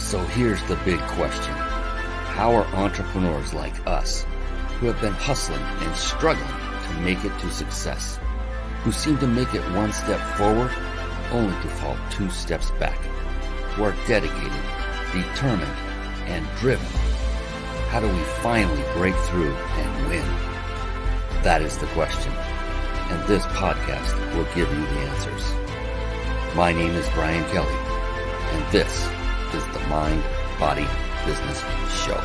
So here's the big question. How are entrepreneurs like us, who have been hustling and struggling to make it to success, who seem to make it one step forward only to fall two steps back, who are dedicated, determined, and driven, how do we finally break through and win? That is the question, and this podcast will give you the answers. My name is Brian Kelly, and this is the Mind, Body, Business Show.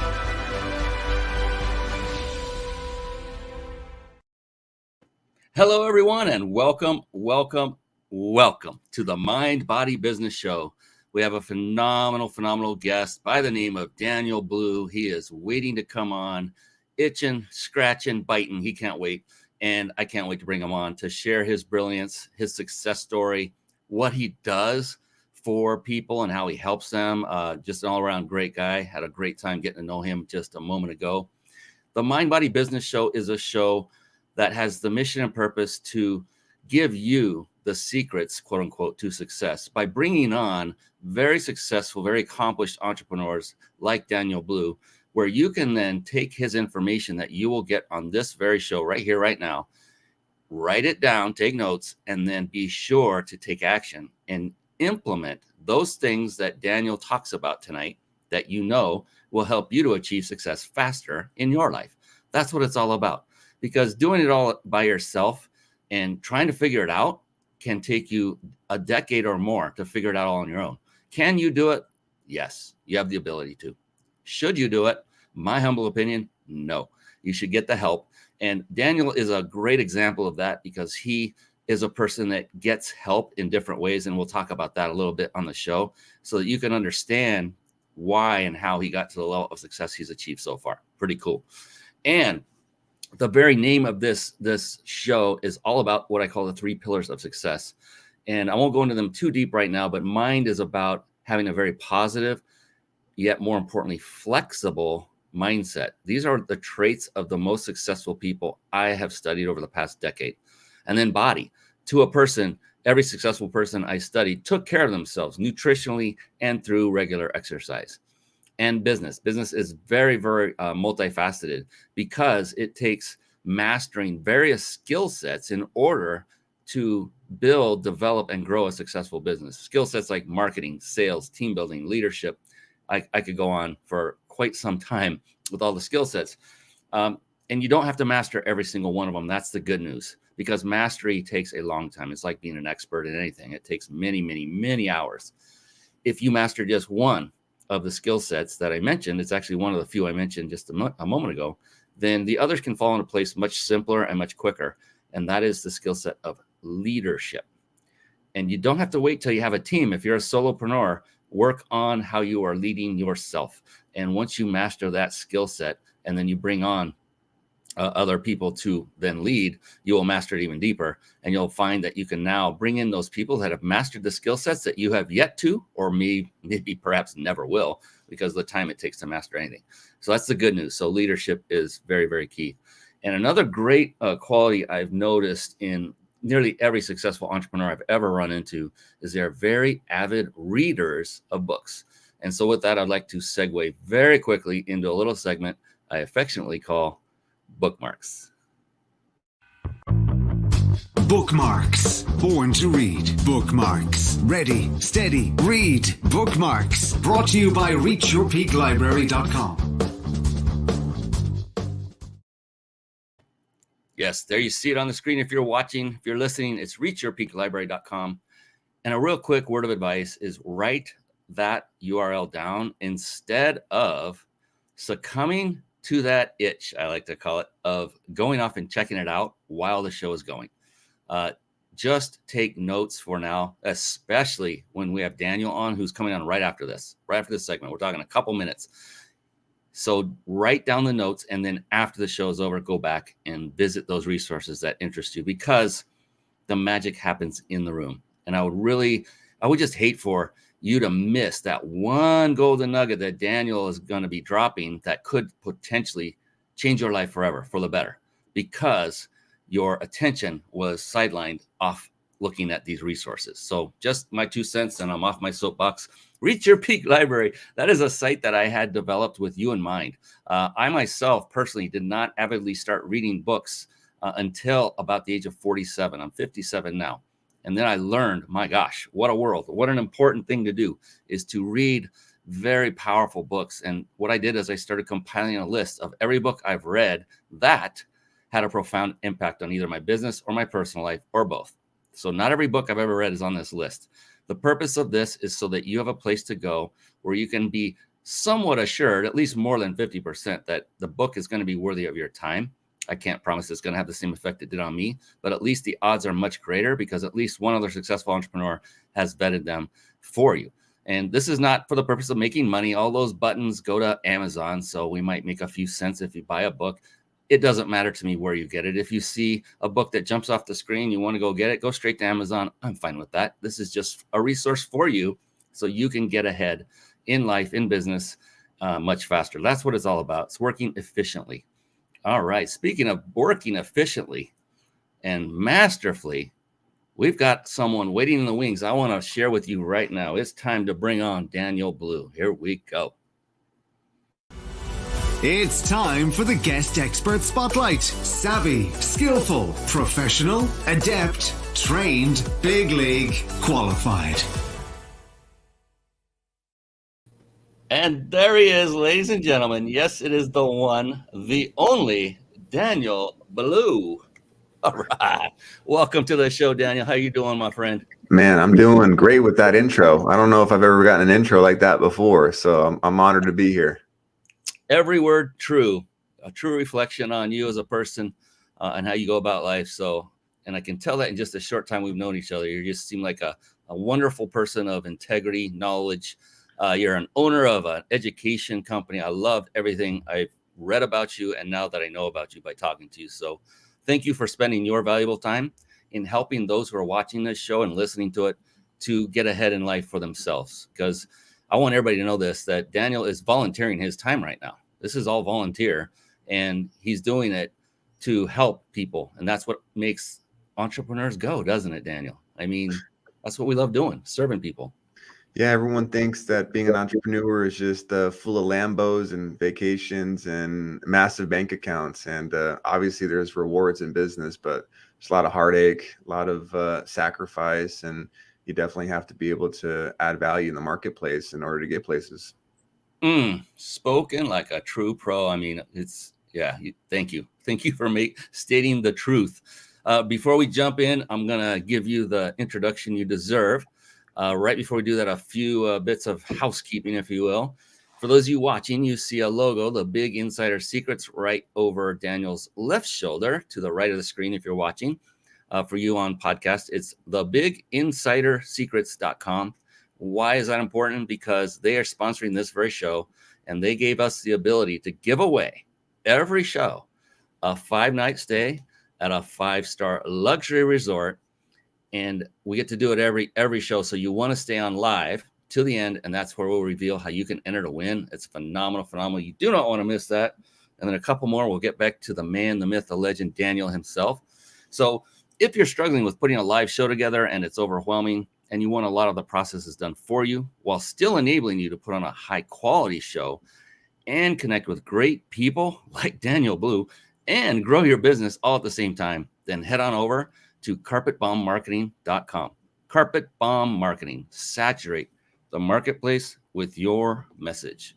Hello, everyone, and welcome to the Mind, Body, Business Show. We have a phenomenal guest by the name of Daniel Blue. He is waiting to come on, itching, scratching, biting. He can't wait, and I can't wait to bring him on to share his brilliance, his success story, what he does for people and how he helps them. Just an all-around great guy. Had a great time getting to know him just a moment ago. The Mind Body Business Show is a show that has the mission and purpose to give you the secrets, quote unquote, to success by bringing on very successful, very accomplished entrepreneurs like Daniel Blue, where you can then take his information that you will get on this very show right here, right now, write it down, take notes, and then be sure to take action and implement those things that Daniel talks about tonight that you know will help you to achieve success faster in your life. That's what it's all about, because doing it all by yourself and trying to figure it out can take you a decade or more to figure it out all on your own. Can you do it? Yes, you have the ability to. Should you do it? My humble opinion, no. You should get the help. And Daniel is a great example of that because he is a person that gets help in different ways. And we'll talk about that a little bit on the show so that you can understand why and how he got to the level of success he's achieved so far. Pretty cool. And the very name of this show is all about what I call the 3 pillars of success. And I won't go into them too deep right now, but mind is about having a very positive, yet more importantly, flexible mindset. These are the traits of the most successful people I have studied over the past decade. And then body. To a person, every successful person I studied took care of themselves nutritionally and through regular exercise. And business is very multifaceted because it takes mastering various skill sets in order to build, develop, and grow a successful business. Skill sets like marketing, sales, team building, leadership. I could go on for quite some time with all the skill sets. And you don't have to master every single one of them. That's the good news, because mastery takes a long time. It's like being an expert in anything. It takes many hours. If you master just one of the skill sets that I mentioned, it's actually one of the few I mentioned just a moment ago, then the others can fall into place much simpler and much quicker. And that is the skill set of leadership. And you don't have to wait till you have a team. If you're a solopreneur, work on how you are leading yourself. And once you master that skill set and then you bring on other people to then lead, you will master it even deeper. And you'll find that you can now bring in those people that have mastered the skill sets that you have yet to, or maybe perhaps never will, because of the time it takes to master anything. So that's the good news. So leadership is very key. And another great quality I've noticed in nearly every successful entrepreneur I've ever run into is they're very avid readers of books. And so with that, I'd like to segue very quickly into a little segment I affectionately call Bookmarks. Bookmarks. Born to read. Bookmarks. Ready, steady, read. Bookmarks. Brought to you by ReachYourPeakLibrary.com. Yes, there you see it on the screen. If you're watching, if you're listening, it's ReachYourPeakLibrary.com. And a real quick word of advice is write that URL down instead of succumbing to that itch, I like to call it, of going off and checking it out while the show is going. Just take notes for now, especially when we have Daniel on, who's coming on right after this segment. We're talking a couple minutes. So write down the notes, and then after the show is over, go back and visit those resources that interest you, because the magic happens in the room. And I would just hate for you to miss that one golden nugget that Daniel is going to be dropping that could potentially change your life forever for the better, because your attention was sidelined off looking at these resources. So just my 2 cents, and I'm off my soapbox. Reach Your Peak Library. That is a site that I had developed with you in mind. I myself personally did not avidly start reading books until about the age of 47. I'm 57 now. And then I learned, my gosh, what a world. What an important thing to do is to read very powerful books. And what I did is I started compiling a list of every book I've read that had a profound impact on either my business or my personal life or both. So not every book I've ever read is on this list. The purpose of this is so that you have a place to go where you can be somewhat assured, at least more than 50%, that the book is going to be worthy of your time. I can't promise it's going to have the same effect it did on me, but at least the odds are much greater because at least one other successful entrepreneur has vetted them for you. And this is not for the purpose of making money. All those buttons go to Amazon, so we might make a few cents if you buy a book. It doesn't matter to me where you get it. If you see a book that jumps off the screen, you want to go get it, go straight to Amazon. I'm fine with that. This is just a resource for you so you can get ahead in life, in business, much faster. That's what it's all about. It's working efficiently. All right. Speaking of working efficiently and masterfully, we've got someone waiting in the wings I want to share with you right now. It's time to bring on Daniel Blue. Here we go. It's time for the Guest Expert Spotlight. Savvy, skillful, professional, adept, trained, big league, qualified. And there he is, ladies and gentlemen. Yes, it is the one, the only Daniel Blue. All right. Welcome to the show, Daniel. How you doing, my friend? Man, I'm doing great with that intro. I don't know if I've ever gotten an intro like that before, so I'm honored to be here. Every word true, a true reflection on you as a person and how you go about life. So, and I can tell that in just a short time we've known each other. You just seem like a wonderful person of integrity, knowledge. You're an owner of an education company. I love everything I've read about you and now that I know about you by talking to you. So thank you for spending your valuable time in helping those who are watching this show and listening to it to get ahead in life for themselves. Because I want everybody to know this, that Daniel is volunteering his time right now. This is all volunteer, and he's doing it to help people. And that's what makes entrepreneurs go, doesn't it, Daniel? I mean, that's what we love doing, serving people. Yeah, everyone thinks that being an entrepreneur is just full of Lambos and vacations and massive bank accounts. And obviously there's rewards in business, but there's a lot of heartache, a lot of sacrifice, and you definitely have to be able to add value in the marketplace in order to get places. Spoken like a true pro. I mean, it's, yeah, thank you. Thank you for stating the truth. Before we jump in, I'm going to give you the introduction you deserve. Right before we do that, a few bits of housekeeping, if you will. For those of you watching, you see a logo, the Big Insider Secrets, right over Daniel's left shoulder to the right of the screen if you're watching. For you on podcast, it's thebiginsidersecrets.com. Why is that important? Because they are sponsoring this very show, and they gave us the ability to give away every show a 5-night stay at a 5-star luxury resort. And we get to do it every show. So you want to stay on live till the end, and that's where we'll reveal how you can enter to win. It's phenomenal. You do not want to miss that. And then a couple more, we'll get back to the man, the myth, the legend, Daniel himself. So if you're struggling with putting a live show together and it's overwhelming and you want a lot of the processes done for you while still enabling you to put on a high quality show and connect with great people like Daniel Blue and grow your business all at the same time, then head on over to carpetbombmarketing.com. Carpet Bomb Marketing. Saturate the marketplace with your message.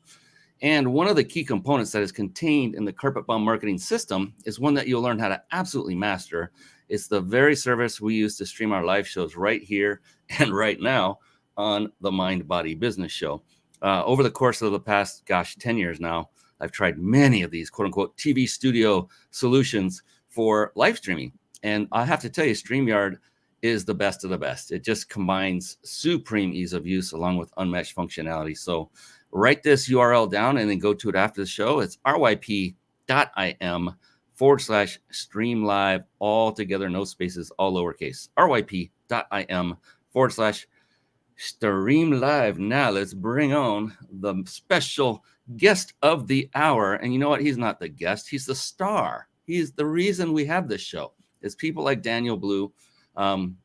And one of the key components that is contained in the Carpet Bomb Marketing system is one that you'll learn how to absolutely master. It's the very service we use to stream our live shows right here and right now on the Mind Body Business Show. Over the course of the past, 10 years now, I've tried many of these quote unquote TV studio solutions for live streaming. And I have to tell you, StreamYard is the best of the best. It just combines supreme ease of use along with unmatched functionality. So write this URL down and then go to it after the show. It's ryp.im/streamlive, all together, no spaces, all lowercase. ryp.im/streamlive. Now let's bring on the special guest of the hour. And you know what? He's not the guest. He's the star. He's the reason we have this show. It's people like Daniel Blue. And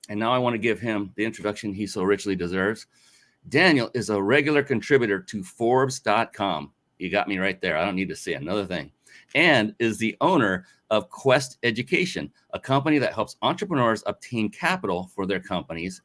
now I want to give him the introduction he so richly deserves. Daniel is a regular contributor to Forbes.com. You got me right there. I don't need to say another thing. And is the owner of Quest Education, a company that helps entrepreneurs obtain capital for their companies,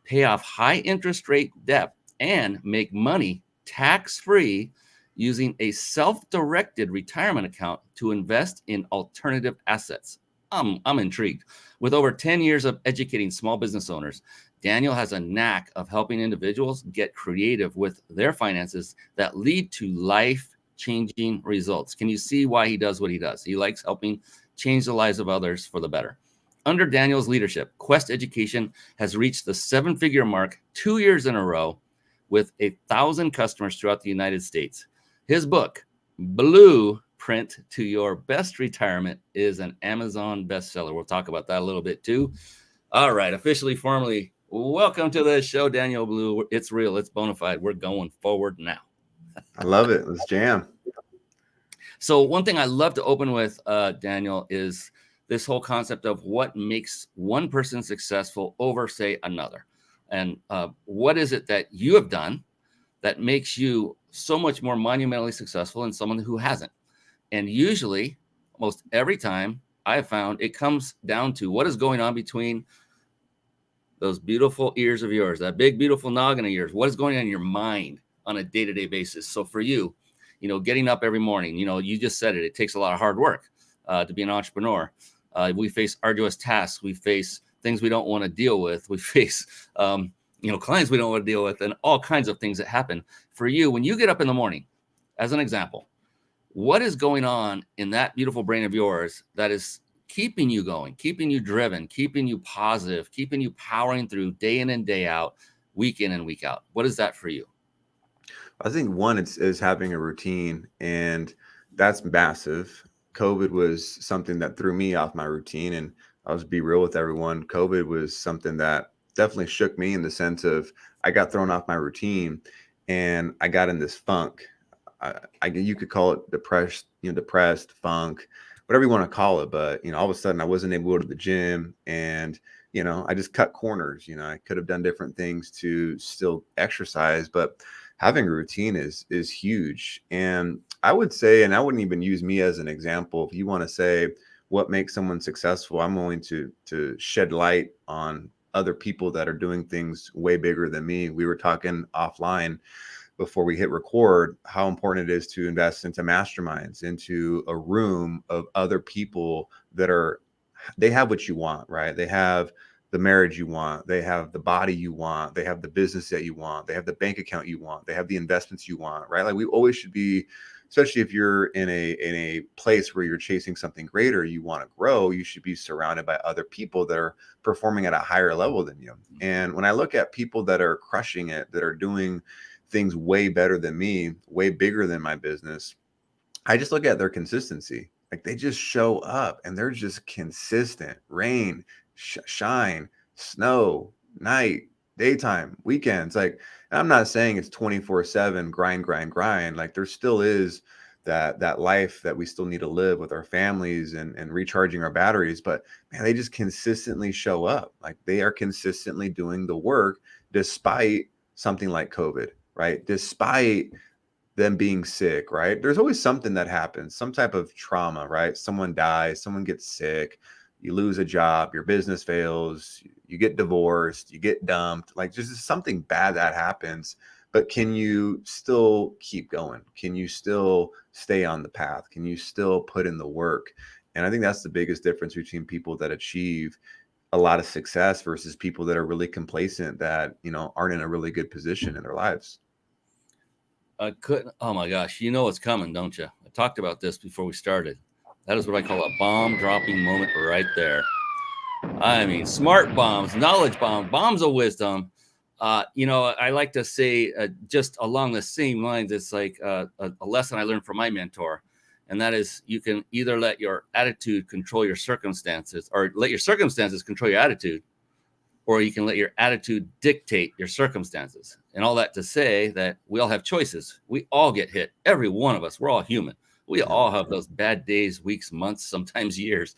pay off high interest rate debt, and make money tax-free using a self-directed retirement account to invest in alternative assets. I'm intrigued. With over 10 years of educating small business owners, Daniel has a knack of helping individuals get creative with their finances that lead to life-changing results. Can you see why he does what he does? He likes helping change the lives of others for the better. Under Daniel's leadership, Quest Education has reached the 7-figure mark 2 years in a row with 1,000 customers throughout the United States. His book, Blueprint to Your Best Retirement, is an Amazon bestseller. We'll talk about that a little bit too. All right, officially, formally, welcome to the show, Daniel Blue. It's real. It's bona fide. We're going forward now. I love it. Let's jam. So one thing I love to open with, Daniel, is this whole concept of what makes one person successful over, say, another. And what is it that you have done that makes you so much more monumentally successful than someone who hasn't? And usually, almost every time, I have found it comes down to what is going on between those beautiful ears of yours, that big, beautiful noggin of yours. What is going on in your mind on a day-to-day basis? So for you, getting up every morning, you just said it. It takes a lot of hard work to be an entrepreneur. We face arduous tasks. We face things we don't want to deal with. We face, clients we don't want to deal with, and all kinds of things that happen. For you, when you get up in the morning, as an example, what is going on in that beautiful brain of yours that is keeping you going, keeping you driven, keeping you positive, keeping you powering through day in and day out, week in and week out? What is that for you? I think one is having a routine, and that's massive. COVID was something that threw me off my routine, and I'll just be real with everyone. COVID was something that definitely shook me in the sense of I got thrown off my routine and I got in this funk. You could call it depressed funk, whatever you want to call it. But, all of a sudden I wasn't able to go to the gym, and, I just cut corners. I could have done different things to still exercise, but having a routine is huge. And I would say, and I wouldn't even use me as an example. If you want to say what makes someone successful, I'm willing to shed light on other people that are doing things way bigger than me. We were talking offline before we hit record, how important it is to invest into masterminds, into a room of other people that they have what you want, right? They have the marriage you want, they have the body you want, they have the business that you want, they have the bank account you want, they have the investments you want, right? Like, we always should be, especially if you're in a place where you're chasing something greater, you want to grow, you should be surrounded by other people that are performing at a higher level than you. And when I look at people that are crushing it, that are doing things way better than me, way bigger than my business, I just look at their consistency. Like, they just show up and they're just consistent. Rain, shine, snow, night, daytime, weekends. Like, I'm not saying it's 24/7 grind. Like, there still is that life that we still need to live with our families and recharging our batteries. But man, they just consistently show up. Like, they are consistently doing the work despite something like COVID, right? Despite them being sick, right? There's always something that happens, some type of trauma, right? Someone dies, someone gets sick, you lose a job, your business fails, you get divorced, you get dumped, like just something bad that happens. But can you still keep going? Can you still stay on the path? Can you still put in the work? And I think that's the biggest difference between people that achieve a lot of success versus people that are really complacent, that, aren't in a really good position in their lives. Oh my gosh, you know what's coming, don't you? I talked about this before we started. That is what I call a bomb dropping moment right there. I mean, smart bombs, knowledge bombs of wisdom. I like to say, just along the same lines, it's like a lesson I learned from my mentor. And that is, you can either let your attitude control your circumstances, or let your circumstances control your attitude, or you can let your attitude dictate your circumstances. And all that to say that we all have choices. We all get hit. Every one of us. We're all human. We all have those bad days, weeks, months, sometimes years.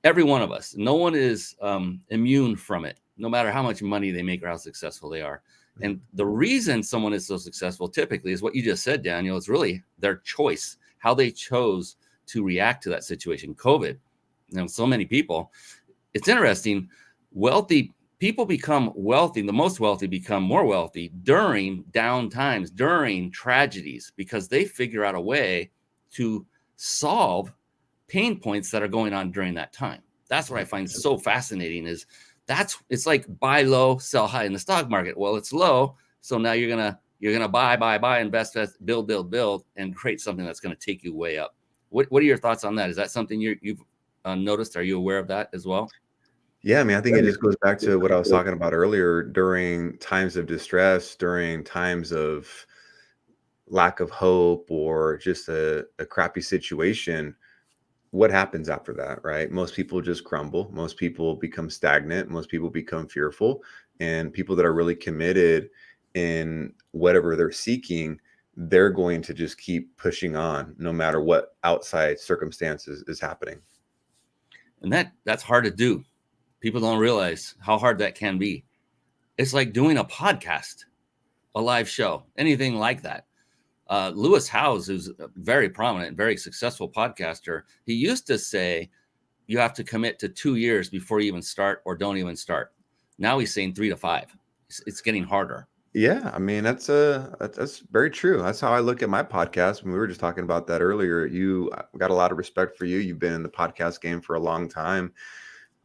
Every one of us. No one is immune from it, no matter how much money they make or how successful they are. And the reason someone is so successful typically is what you just said, Daniel. It's really their choice, how they chose to react to that situation. COVID, so many people. It's interesting. Wealthy people become wealthy. The most wealthy become more wealthy during down times, during tragedies, because they figure out a way to solve pain points that are going on during that time. That's what I find so fascinating is it's like buy low, sell high in the stock market. Well, it's low. So now you're going to buy, invest, build, and create something that's going to take you way up. What are your thoughts on that? Is that something you've noticed? Are you aware of that as well? Yeah, I mean, I think it just goes back to what I was talking about earlier. During times of distress, during times of lack of hope, or just a crappy situation, what happens after that, right? Most people just crumble. Most people become stagnant. Most people become fearful. And people that are really committed in whatever they're seeking, they're going to just keep pushing on no matter what outside circumstances is happening. And that's hard to do. People don't realize how hard that can be. It's like doing a podcast, a live show, anything like that. Lewis Howes, who's a very prominent, very successful podcaster, he used to say you have to commit to 2 years before you even start or don't even start. Now he's saying 3 to 5. It's getting harder. Yeah, I mean, that's very true. That's how I look at my podcast. When we were just talking about that earlier, I got a lot of respect for you. You've been in the podcast game for a long time.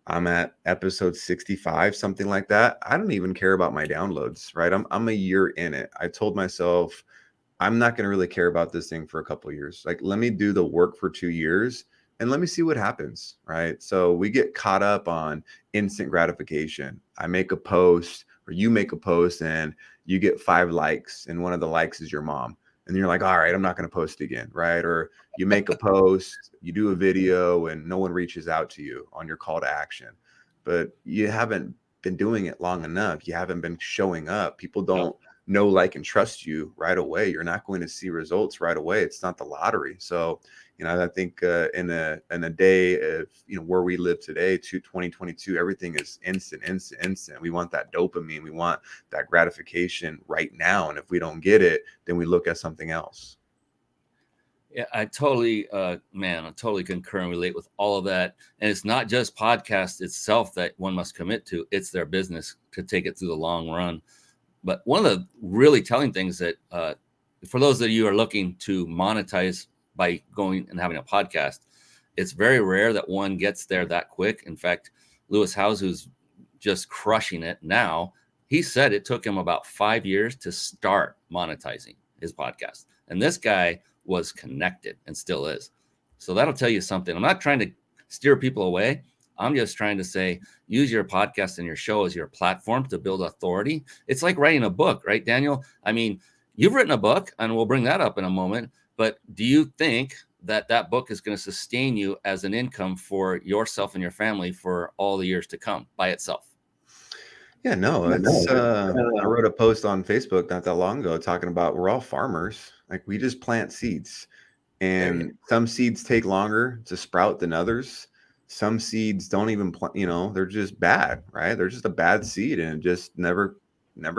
I'm at episode 65, something like that. I don't even care about my downloads, right? I'm a year in it. I told myself I'm not going to really care about this thing for a couple of years. Like, let me do the work for 2 years and let me see what happens, right? So we get caught up on instant gratification. I make a post, or you make a post, and you get 5 likes, and one of the likes is your mom. And you're like, all right, I'm not going to post again, right? Or you make a post, you do a video, and no one reaches out to you on your call to action. But you haven't been doing it long enough. You haven't been showing up. People don't know, like, and trust you right away. You're not going to see results right away. It's not the lottery. So, I think in a day of, where we live today, 2022, everything is instant. We want that dopamine. We want that gratification right now. And if we don't get it, then we look at something else. Yeah, I totally concur and relate with all of that. And it's not just podcast itself that one must commit to. It's their business to take it through the long run. But one of the really telling things that for those of you who are looking to monetize by going and having a podcast, it's very rare that one gets there that quick. In fact, Lewis Howes, who's just crushing it now, he said it took him about 5 years to start monetizing his podcast. And this guy was connected and still is. So that'll tell you something. I'm not trying to steer people away. I'm just trying to say, use your podcast and your show as your platform to build authority. It's like writing a book, right, Daniel? I mean, you've written a book, and we'll bring that up in a moment. But do you think that book is going to sustain you as an income for yourself and your family for all the years to come by itself? Yeah, no, I wrote a post on Facebook not that long ago talking about we're all farmers. Like, we just plant seeds, and some seeds take longer to sprout than others. Some seeds don't even they're just bad, right? They're just a bad seed, and it just never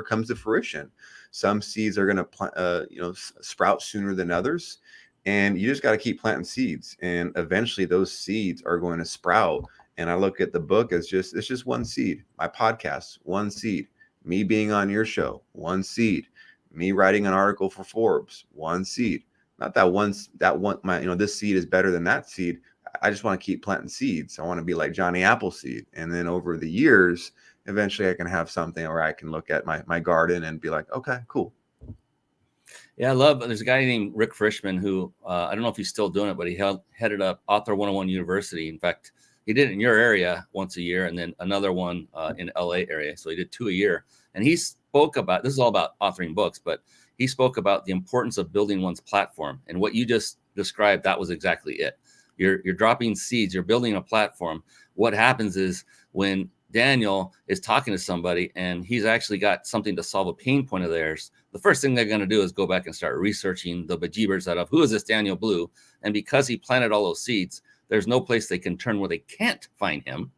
comes to fruition. Some seeds are going to sprout sooner than others, and you just got to keep planting seeds, and eventually those seeds are going to sprout. And I look at the book as it's just one seed. My podcast, one seed. Me being on your show, one seed. Me writing an article for Forbes, one seed. Not this seed is better than that seed. I just want to keep planting seeds. I want to be like Johnny Appleseed. And then over the years, eventually I can have something where I can look at my garden and be like, okay, cool. Yeah, there's a guy named Rick Frischman who, I don't know if he's still doing it, but he headed up Author 101 University. In fact, he did it in your area once a year, and then another one in LA area. So he did 2 a year. And he spoke about, this is all about authoring books, but he spoke about the importance of building one's platform. And what you just described, that was exactly it. You're dropping seeds, you're building a platform. What happens is when Daniel is talking to somebody and he's actually got something to solve a pain point of theirs, the first thing they're going to do is go back and start researching the bejeebers out of who is this Daniel Blue? And because he planted all those seeds, there's no place they can turn where they can't find him.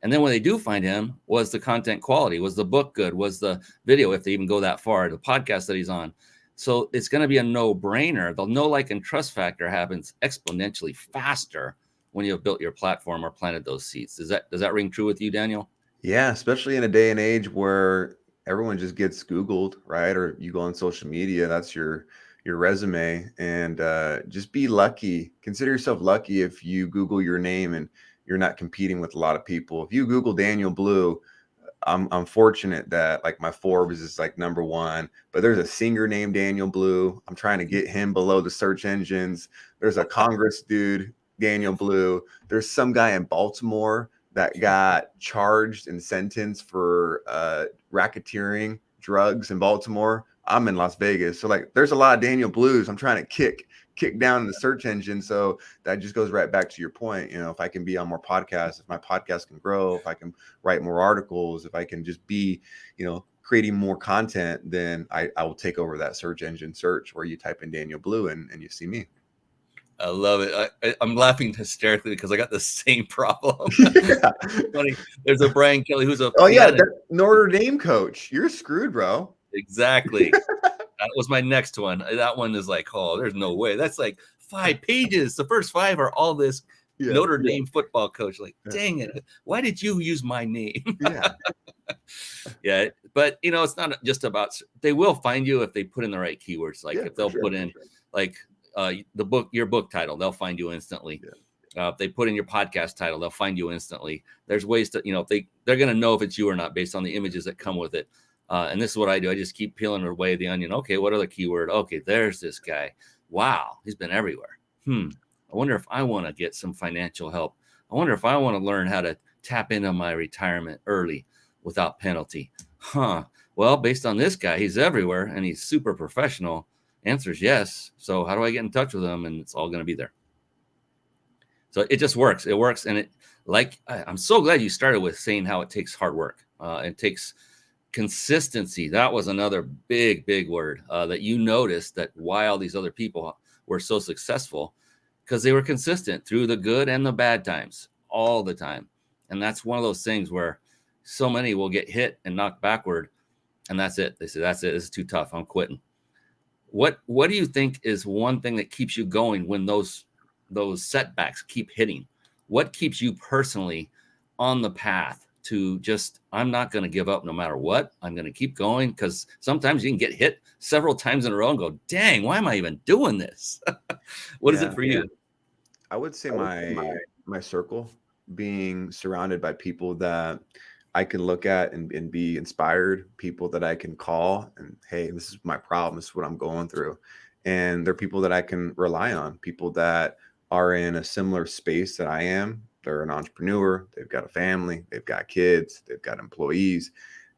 And then when they do find him, was the content quality? Was the book good? Was the video, if they even go that far, the podcast that he's on? So it's going to be a no-brainer. The know, like, and trust factor happens exponentially faster when you have built your platform or planted those seeds. Does that ring true with you, Daniel? Yeah, especially in a day and age where everyone just gets Googled, right? Or you go on social media, that's your resume, and just be lucky. Consider yourself lucky if you Google your name and you're not competing with a lot of people. If you Google Daniel Blue, I'm fortunate that like my Forbes is like number one, but there's a singer named Daniel Blue. I'm trying to get him below the search engines. There's a Congress dude, Daniel Blue. There's some guy in Baltimore that got charged and sentenced for racketeering drugs in Baltimore. I'm in Las Vegas. So like there's a lot of Daniel Blues. I'm trying to kick down in the search engine. So that just goes right back to your point. You know, if I can be on more podcasts, if my podcast can grow, if I can write more articles, if I can just be, you know, creating more content, then I will take over that search engine search where you type in Daniel Blue and you see me. I love it. I'm laughing hysterically because I got the same problem. Yeah. Funny. There's a Brian Kelly who's a Notre Dame coach. You're screwed, bro. Exactly. That was my next one. That one is like, oh, there's no way. That's like 5 pages. The first 5 are all this Notre Dame football coach. Like, dang it. Why did you use my name? Yeah. Yeah. But, you know, it's not just about, they will find you if they put in the right keywords. Like if they'll put in like your book title, they'll find you instantly. Yeah. If they put in your podcast title, they'll find you instantly. There's ways to, you know, they're going to know if it's you or not based on the images that come with it. And this is what I do. I just keep peeling away the onion. Okay, what other keyword? Okay, there's this guy. Wow, he's been everywhere. I wonder if I want to get some financial help. I wonder if I want to learn how to tap into my retirement early without penalty. Well, based on this guy, he's everywhere and he's super professional. Answer is yes. So how do I get in touch with him? And it's all going to be there. So it just works. It works. And I'm so glad you started with saying how it takes hard work. It takes consistency. That was another big word that you noticed, that why all these other people were so successful, because they were consistent through the good and the bad times all the time. And that's one of those things where so many will get hit and knocked backward, and that's it. They say, that's it. This is too tough. I'm quitting. What do you think is one thing that keeps you going when those setbacks keep hitting? What keeps you personally on the path to just, I'm not going to give up no matter what. I'm going to keep going, because sometimes you can get hit several times in a row and go, dang, why am I even doing this? What is it for you? I would say my circle, being surrounded by people that I can look at and be inspired, people that I can call and, hey, this is my problem. This is what I'm going through. And they're people that I can rely on, people that are in a similar space that I am. They're an entrepreneur. They've got a family. They've got kids. They've got employees.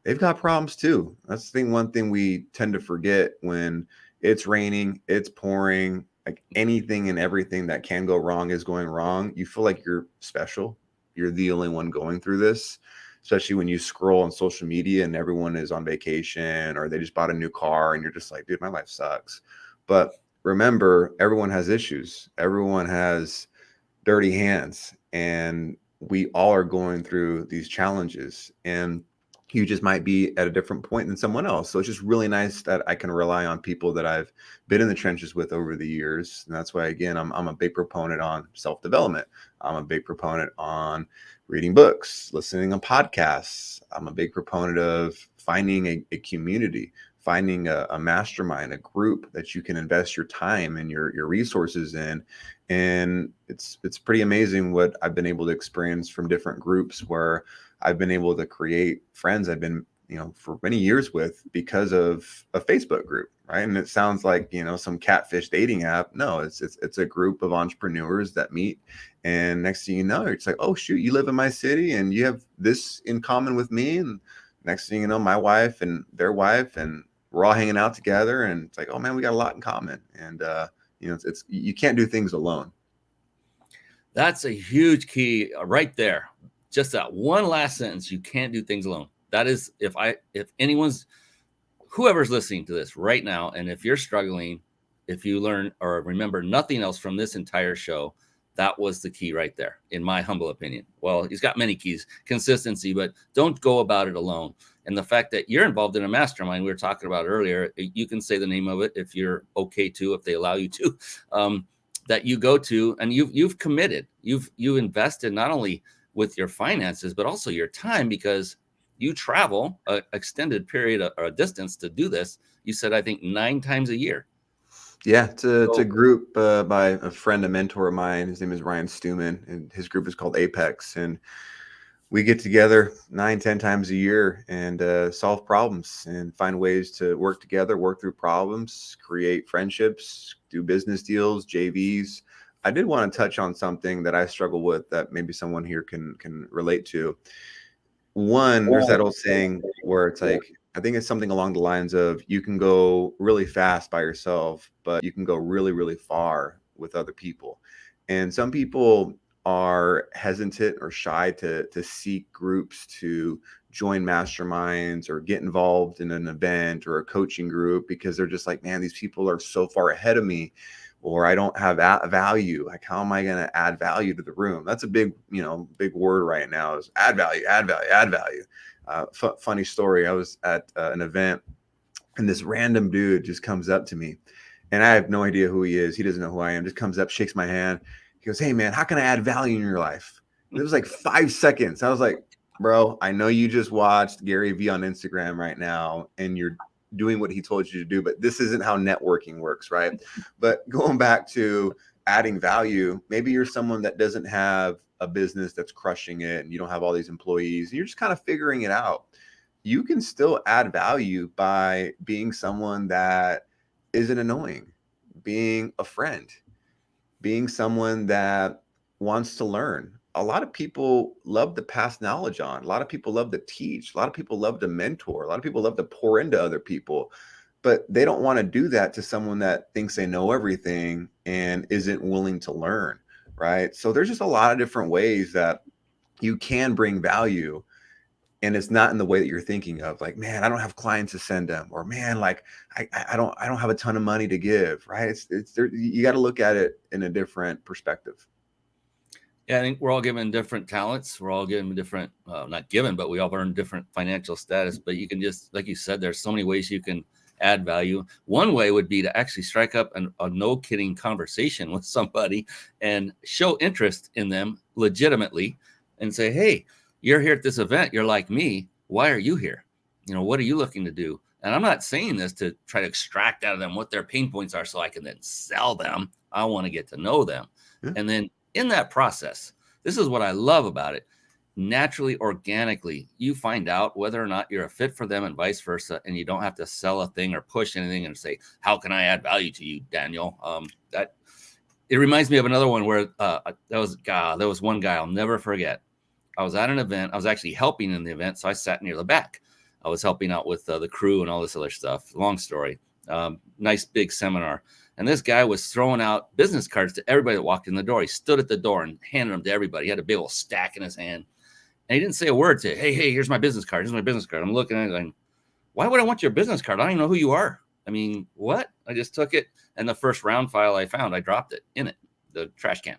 They've got problems too. That's the thing. One thing we tend to forget when it's raining, it's pouring, like anything and everything that can go wrong is going wrong. You feel like you're special. You're the only one going through this, especially when you scroll on social media and everyone is on vacation or they just bought a new car and you're just like, dude, my life sucks. But remember, everyone has issues. Everyone has dirty hands, and we all are going through these challenges, and you just might be at a different point than someone else. So it's just really nice that I can rely on people that I've been in the trenches with over the years. And that's why, again, I'm a big proponent on self-development. I'm a big proponent on reading books, listening on podcasts. I'm a big proponent of finding a community, finding a mastermind, a group that you can invest your time and your resources in. And it's pretty amazing what I've been able to experience from different groups where I've been able to create friends I've been, for many years with because of a Facebook group, right? And it sounds like, some catfish dating app. No, it's a group of entrepreneurs that meet. And next thing you know, it's like, oh shoot, you live in my city and you have this in common with me. And next thing you know, my wife and their wife, and we're all hanging out together, and it's like, oh man, we got a lot in common. And it's you can't do things alone. That's a huge key right there. Just that one last sentence, you can't do things alone. That is, if whoever's listening to this right now, and if you're struggling, if you learn or remember nothing else from this entire show, That was the key right there, in my humble opinion. Well, he's got many keys: consistency, but don't go about it alone. And the fact that you're involved in a mastermind we were talking about earlier, you can say the name of it if you're okay to, if they allow you to, that you go to, and you've committed, you invested not only with your finances, but also your time, because you travel an extended period or a distance to do this. You said, I think 9 times a year. Yeah, it's a group by a friend, a mentor of mine. His name is Ryan Stewman, and his group is called Apex. And we get together 9-10 times a year and solve problems and find ways to work together, work through problems, create friendships, do business deals, JVs. I did want to touch on something that I struggle with that maybe someone here can relate to. One, there's that old saying where it's like, I think it's something along the lines of, you can go really fast by yourself, but you can go really, really far with other people. And some people are hesitant or shy to seek groups to join masterminds or get involved in an event or a coaching group, because they're just like, man, these people are so far ahead of me, or I don't have value. Like, how am I going to add value to the room? That's a big word right now, is add value, add value, add value. Funny story. I was at an event, and this random dude just comes up to me, and I have no idea who he is. He doesn't know who I am. Just comes up, shakes my hand. He goes, "Hey man, how can I add value in your life?" And it was like 5 seconds. I was like, "Bro, I know you just watched Gary Vee on Instagram right now, and you're doing what he told you to do, but this isn't how networking works, right?" But going back to adding value, maybe you're someone that doesn't have a business that's crushing it, and you don't have all these employees, and you're just kind of figuring it out. You can still add value by being someone that isn't annoying, being a friend, being someone that wants to learn. A lot of people love to pass knowledge on. A lot of people love to teach. A lot of people love to mentor. A lot of people love to pour into other people, but they don't want to do that to someone that thinks they know everything and isn't willing to learn, right? So there's just a lot of different ways that you can bring value, and it's not in the way that you're thinking of, like, man, I don't have clients to send them, or man, like I don't have a ton of money to give, right? It's there, you got to look at it in a different perspective. Yeah, I think we're all given different talents. We're all given different, not given, but we all earn different financial status. But you can just, like you said, there's so many ways you can add value. One way would be to actually strike up a no kidding conversation with somebody and show interest in them legitimately, and say, "Hey, you're here at this event. You're like me. Why are you here? What are you looking to do?" And I'm not saying this to try to extract out of them what their pain points are so I can then sell them. I want to get to know them. Yeah. And then in that process, this is what I love about it. Naturally, organically, you find out whether or not you're a fit for them, and vice versa. And you don't have to sell a thing or push anything and say, "How can I add value to you, Daniel?" That it reminds me of another one where there was one guy I'll never forget. I was at an event. I was actually helping in the event, so I sat near the back. I was helping out with the crew and all this other stuff. Long story. Nice big seminar. And this guy was throwing out business cards to everybody that walked in the door. He stood at the door and handed them to everybody. He had a big old stack in his hand. And he didn't say a word to it. Hey, here's my business card. Here's my business card. I'm looking at it going, why would I want your business card? I don't even know who you are. I mean, what? I just took it. And the first round file I found, I dropped it in the trash can.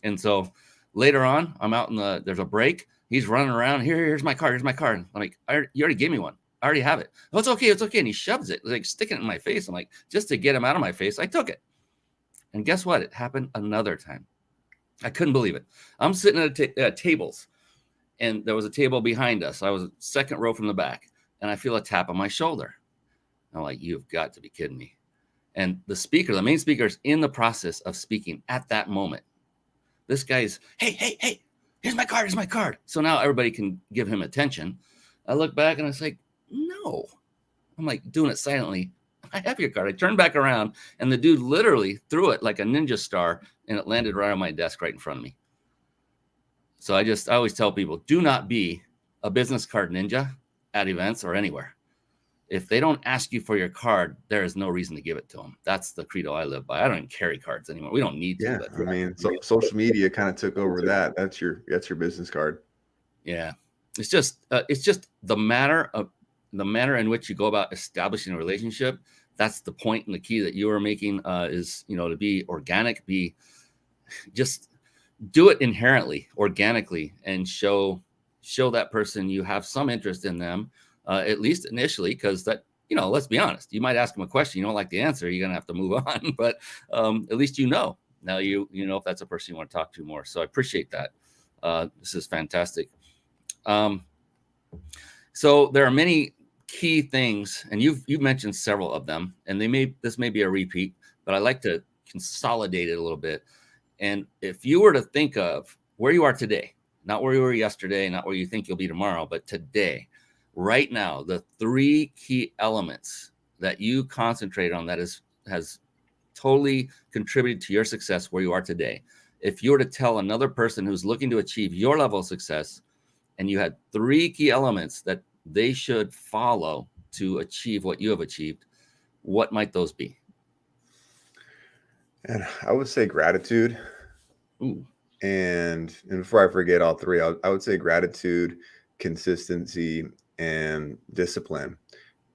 And so later on, I'm out there's a break. He's running around. Here's my card. Here's my card. I'm like, you already gave me one. I already have it. Oh, it's okay. It's okay. And he shoves it, like sticking it in my face. I'm like, just to get him out of my face, I took it. And guess what? It happened another time. I couldn't believe it. I'm sitting at tables, and there was a table behind us. I was second row from the back, and I feel a tap on my shoulder. I'm like, you've got to be kidding me. And the main speaker is in the process of speaking at that moment. This guy's, hey, here's my card. Here's my card. So now everybody can give him attention. I look back and I was like, no. I'm like doing it silently. I have your card. I turned back around, and the dude literally threw it like a ninja star, and it landed right on my desk right in front of me. So I always tell people, do not be a business card ninja at events or anywhere. If they don't ask you for your card, there is no reason to give it to them. That's the credo I live by. I don't even carry cards anymore. We don't need to. Yeah, I mean, so social media kind of took over that. That's your business card. Yeah, it's just the manner in which you go about establishing a relationship. That's the point and the key that you are making is, to be organic, be just do it inherently, organically, and show that person you have some interest in them, at least initially, because that, let's be honest, you might ask them a question, you don't like the answer, you're gonna have to move on, but at least now you know if that's a person you want to talk to more. So I appreciate that. This is fantastic. So there are many key things, and you've mentioned several of them, and this may be a repeat, but I like to consolidate it a little bit. And if you were to think of where you are today, not where you were yesterday, not where you think you'll be tomorrow, but today, right now, the 3 key elements that you concentrate on that has totally contributed to your success where you are today. If you were to tell another person who's looking to achieve your level of success, and you had 3 key elements that they should follow to achieve what you have achieved, what might those be? And I would say gratitude. Ooh. And before I forget all 3, I would say gratitude, consistency, and discipline.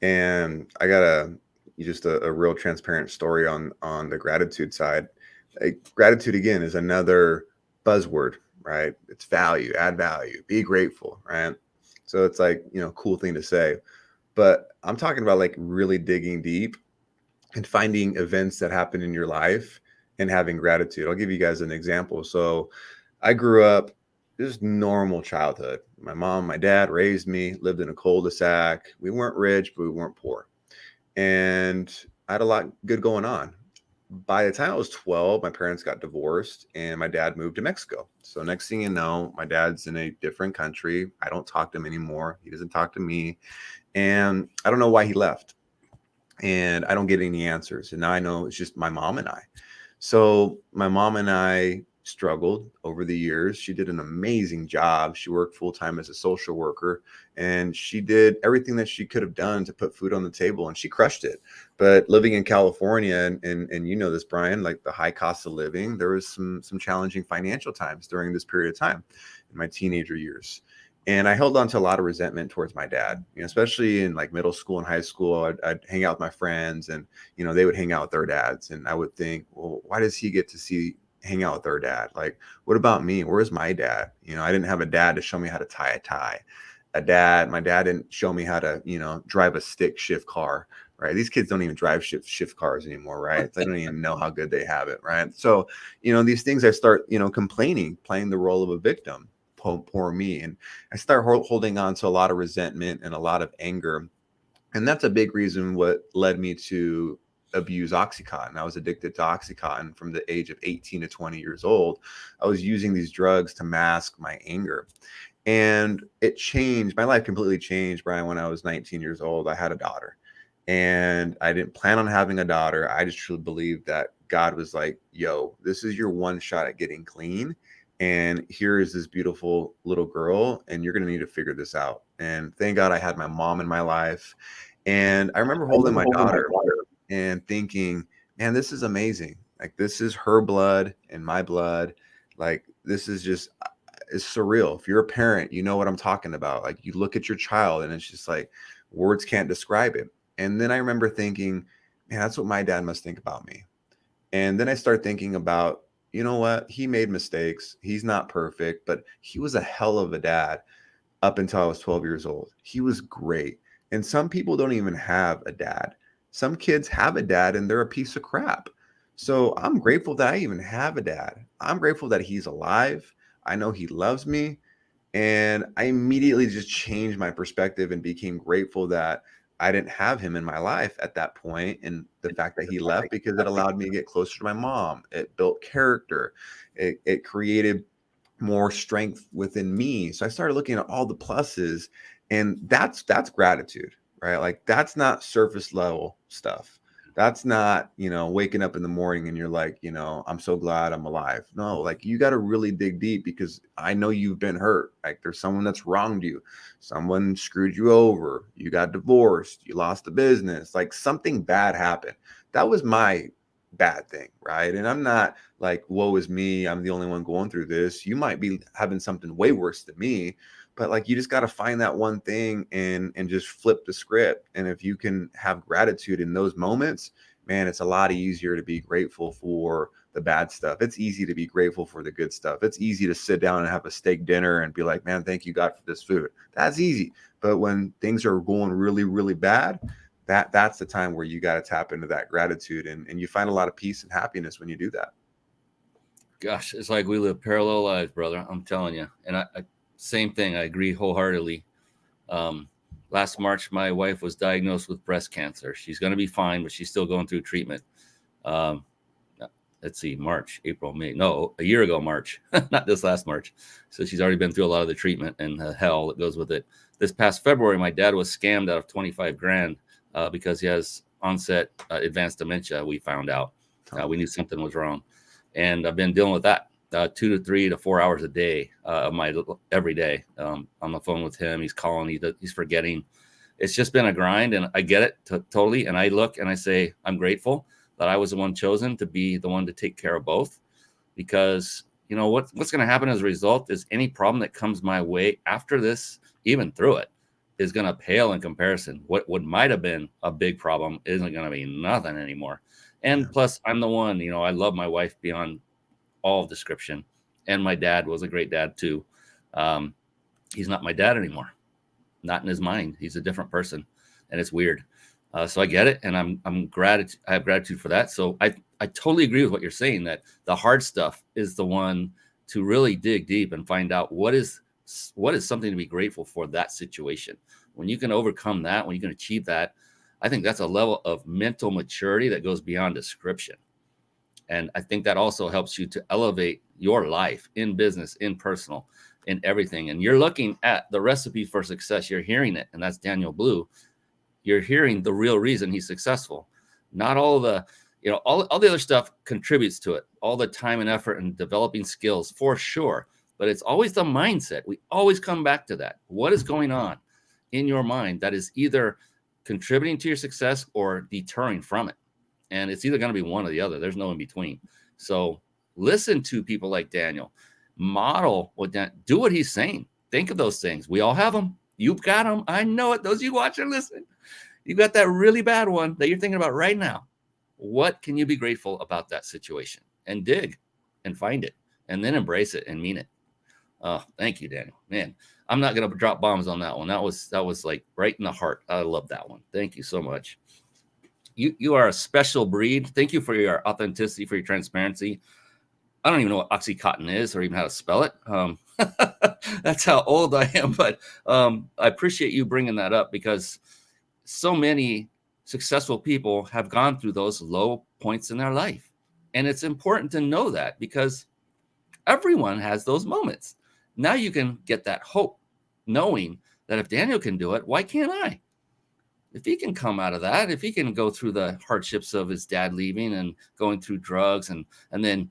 And I got just a real transparent story on the gratitude side. Gratitude, again, is another buzzword, right? It's value, add value, be grateful, right? So it's like, cool thing to say. But I'm talking about like really digging deep and finding events that happen in your life and having gratitude. I'll give you guys an example. So I grew up just normal childhood. My mom, my dad raised me, lived in a cul-de-sac. We weren't rich, but we weren't poor. And I had a lot good going on. By the time I was 12, my parents got divorced and my dad moved to Mexico. So next thing you know, my dad's in a different country. I don't talk to him anymore. He doesn't talk to me. And I don't know why he left. And I don't get any answers. And now I know it's just my mom and I. So my mom and I struggled over the years. She did an amazing job. She worked full-time as a social worker, and she did everything that she could have done to put food on the table, and she crushed it. But living in California, and you know this, Brian, like the high cost of living, there was some challenging financial times during this period of time in my teenager years. And I held on to a lot of resentment towards my dad, especially in like middle school and high school. I'd hang out with my friends, and they would hang out with their dads, and I would think, well, why does he get to hang out with their dad? Like, what about me? Where's my dad? I didn't have a dad to show me how to tie a tie. My dad didn't show me how to, drive a stick shift car, right? These kids don't even drive shift cars anymore, right? They don't even know how good they have it, right? So, these things I start, complaining, playing the role of a victim. Poor me. And I start holding on to a lot of resentment and a lot of anger. And that's a big reason what led me to abuse Oxycontin. I was addicted to Oxycontin from the age of 18 to 20 years old. I was using these drugs to mask my anger. And it changed. My life completely changed, Brian, when I was 19 years old. I had a daughter. And I didn't plan on having a daughter. I just truly believed that God was like, yo, this is your one shot at getting clean. And here is this beautiful little girl, and you're going to need to figure this out. And thank God I had my mom in my life. And I remember holding my daughter and thinking, man, this is amazing. Like, this is her blood and my blood. Like, this is just, it's surreal. If you're a parent, you know what I'm talking about. Like, you look at your child and it's just like, words can't describe it. And then I remember thinking, man, that's what my dad must think about me. And then I start thinking about, you know what? He made mistakes. He's not perfect, but he was a hell of a dad up until I was 12 years old. He was great. And some people don't even have a dad. Some kids have a dad and they're a piece of crap. So I'm grateful that I even have a dad. I'm grateful that he's alive. I know he loves me. And I immediately just changed my perspective and became grateful that I didn't have him in my life at that point, and the fact that he left, because it allowed me to get closer to my mom. It built character. It created more strength within me. So I started looking at all the pluses, and that's gratitude, right? Like, that's not surface level stuff. That's not, waking up in the morning and you're like, I'm so glad I'm alive. No, like, you got to really dig deep, because I know you've been hurt. Like, there's someone that's wronged you. Someone screwed you over. You got divorced. You lost the business. Like, something bad happened. That was my bad thing, right? And I'm not like, woe is me, I'm the only one going through this. You might be having something way worse than me. But like, you just got to find that one thing and just flip the script. And if you can have gratitude in those moments, man, it's a lot easier to be grateful for the bad stuff. It's easy to be grateful for the good stuff. It's easy to sit down and have a steak dinner and be like, man, thank you, God, for this food. That's easy. But when things are going really, really bad, that's the time where you got to tap into that gratitude, and you find a lot of peace and happiness when you do that. Gosh, it's like we live parallel lives, brother. I'm telling you. And I same thing. I agree wholeheartedly. Last March, my wife was diagnosed with breast cancer. She's going to be fine, but she's still going through treatment. Let's see, March, April, May. No, a year ago, March, not this last March. So she's already been through a lot of the treatment and the hell that goes with it. This past February, my dad was scammed out of 25 grand because he has onset advanced dementia. We found out. We knew something was wrong. And I've been dealing with that 2 to 3 to 4 hours a day of my every day on the phone with him. He's calling, he's forgetting. It's just been a grind, and I get it totally. And I look and I say, I'm grateful that I was the one chosen to be the one to take care of both, because you know what's going to happen as a result is any problem that comes my way after this, even through it, is going to pale in comparison. What might have been a big problem isn't going to be nothing anymore. And plus, I'm the one, I love my wife beyond all description. And my dad was a great dad too. He's not my dad anymore. Not in his mind. He's a different person. And it's weird. So I get it. And I have gratitude for that. So I totally agree with what you're saying, that the hard stuff is the one to really dig deep and find out what is something to be grateful for that situation. When you can overcome that, when you can achieve that, I think that's a level of mental maturity that goes beyond description. And I think that also helps you to elevate your life in business, in personal, in everything. And you're looking at the recipe for success. You're hearing it. And that's Daniel Blue. You're hearing the real reason he's successful. Not all the, all the other stuff contributes to it. All the time and effort and developing skills for sure. But it's always the mindset. We always come back to that. What is going on in your mind that is either contributing to your success or deterring from it? And it's either going to be one or the other. There's no in between. So listen to people like Daniel, model do what he's saying. Think of those things. We all have them. You've got them. I know it. Those you watch and listen, you've got that really bad one that you're thinking about right now. What can you be grateful about that situation? And dig and find it and then embrace it and mean it. Oh, thank you, Daniel. Man, I'm not going to drop bombs on that one. That was like right in the heart. I love that one. Thank you so much. You are a special breed. Thank you for your authenticity, for your transparency. I don't even know what Oxycontin is or even how to spell it. That's how old I am. But I appreciate you bringing that up, because so many successful people have gone through those low points in their life. And it's important to know that, because everyone has those moments. Now you can get that hope, knowing that if Daniel can do it, why can't I? If he can come out of that, if he can go through the hardships of his dad leaving and going through drugs and then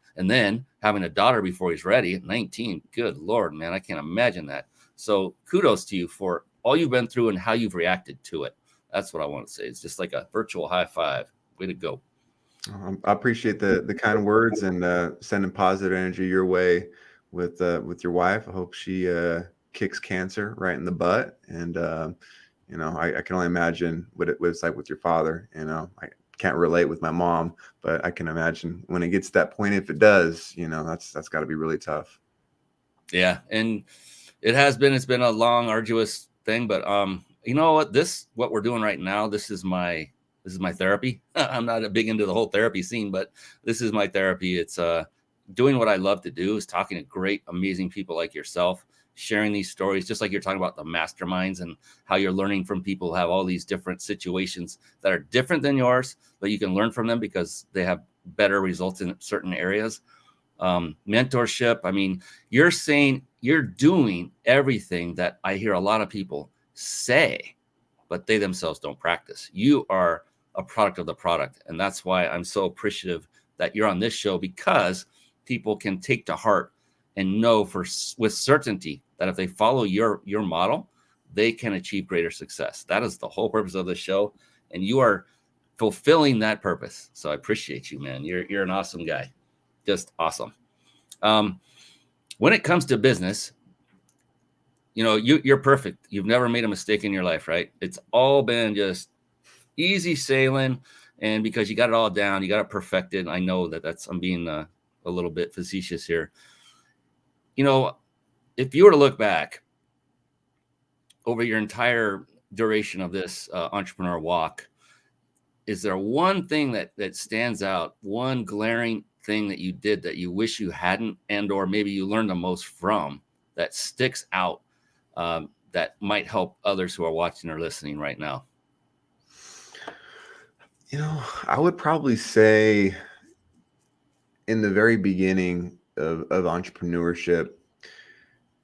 having a daughter before he's ready at 19, good Lord, man, I can't imagine that. So kudos to you for all you've been through and how you've reacted to it. That's what I want to say. It's just like a virtual high five. Way to go. I appreciate the kind words and sending positive energy your way with your wife. I hope she kicks cancer right in the butt. And I can only imagine what it's like with your father. I can't relate with my mom, but I can imagine when it gets to that point, if it does, that's got to be really tough. Yeah, and it's been a long, arduous thing, but you know what we're doing right now, this is my therapy. I'm not big into the whole therapy scene, but this is my therapy. It's doing what I love to do, is talking to great, amazing people like yourself, sharing these stories, just like you're talking about the masterminds and how you're learning from people who have all these different situations that are different than yours, but you can learn from them because they have better results in certain areas. Mentorship. I mean, you're doing everything that I hear a lot of people say, but they themselves don't practice. You are a product of the product. And that's why I'm so appreciative that you're on this show, because people can take to heart and know with certainty that if they follow your model, they can achieve greater success. That is the whole purpose of the show. And you are fulfilling that purpose. So I appreciate you, man. You're an awesome guy. Just awesome. When it comes to business, you're perfect. You've never made a mistake in your life, right? It's all been just easy sailing. And because you got it all down, you got it perfected. I know that I'm being a little bit facetious here. You know, if you were to look back over your entire duration of this entrepreneur walk, is there one thing that stands out, one glaring thing that you did that you wish you hadn't, and or maybe you learned the most from, that sticks out, that might help others who are watching or listening right now? You know, I would probably say in the very beginning of entrepreneurship,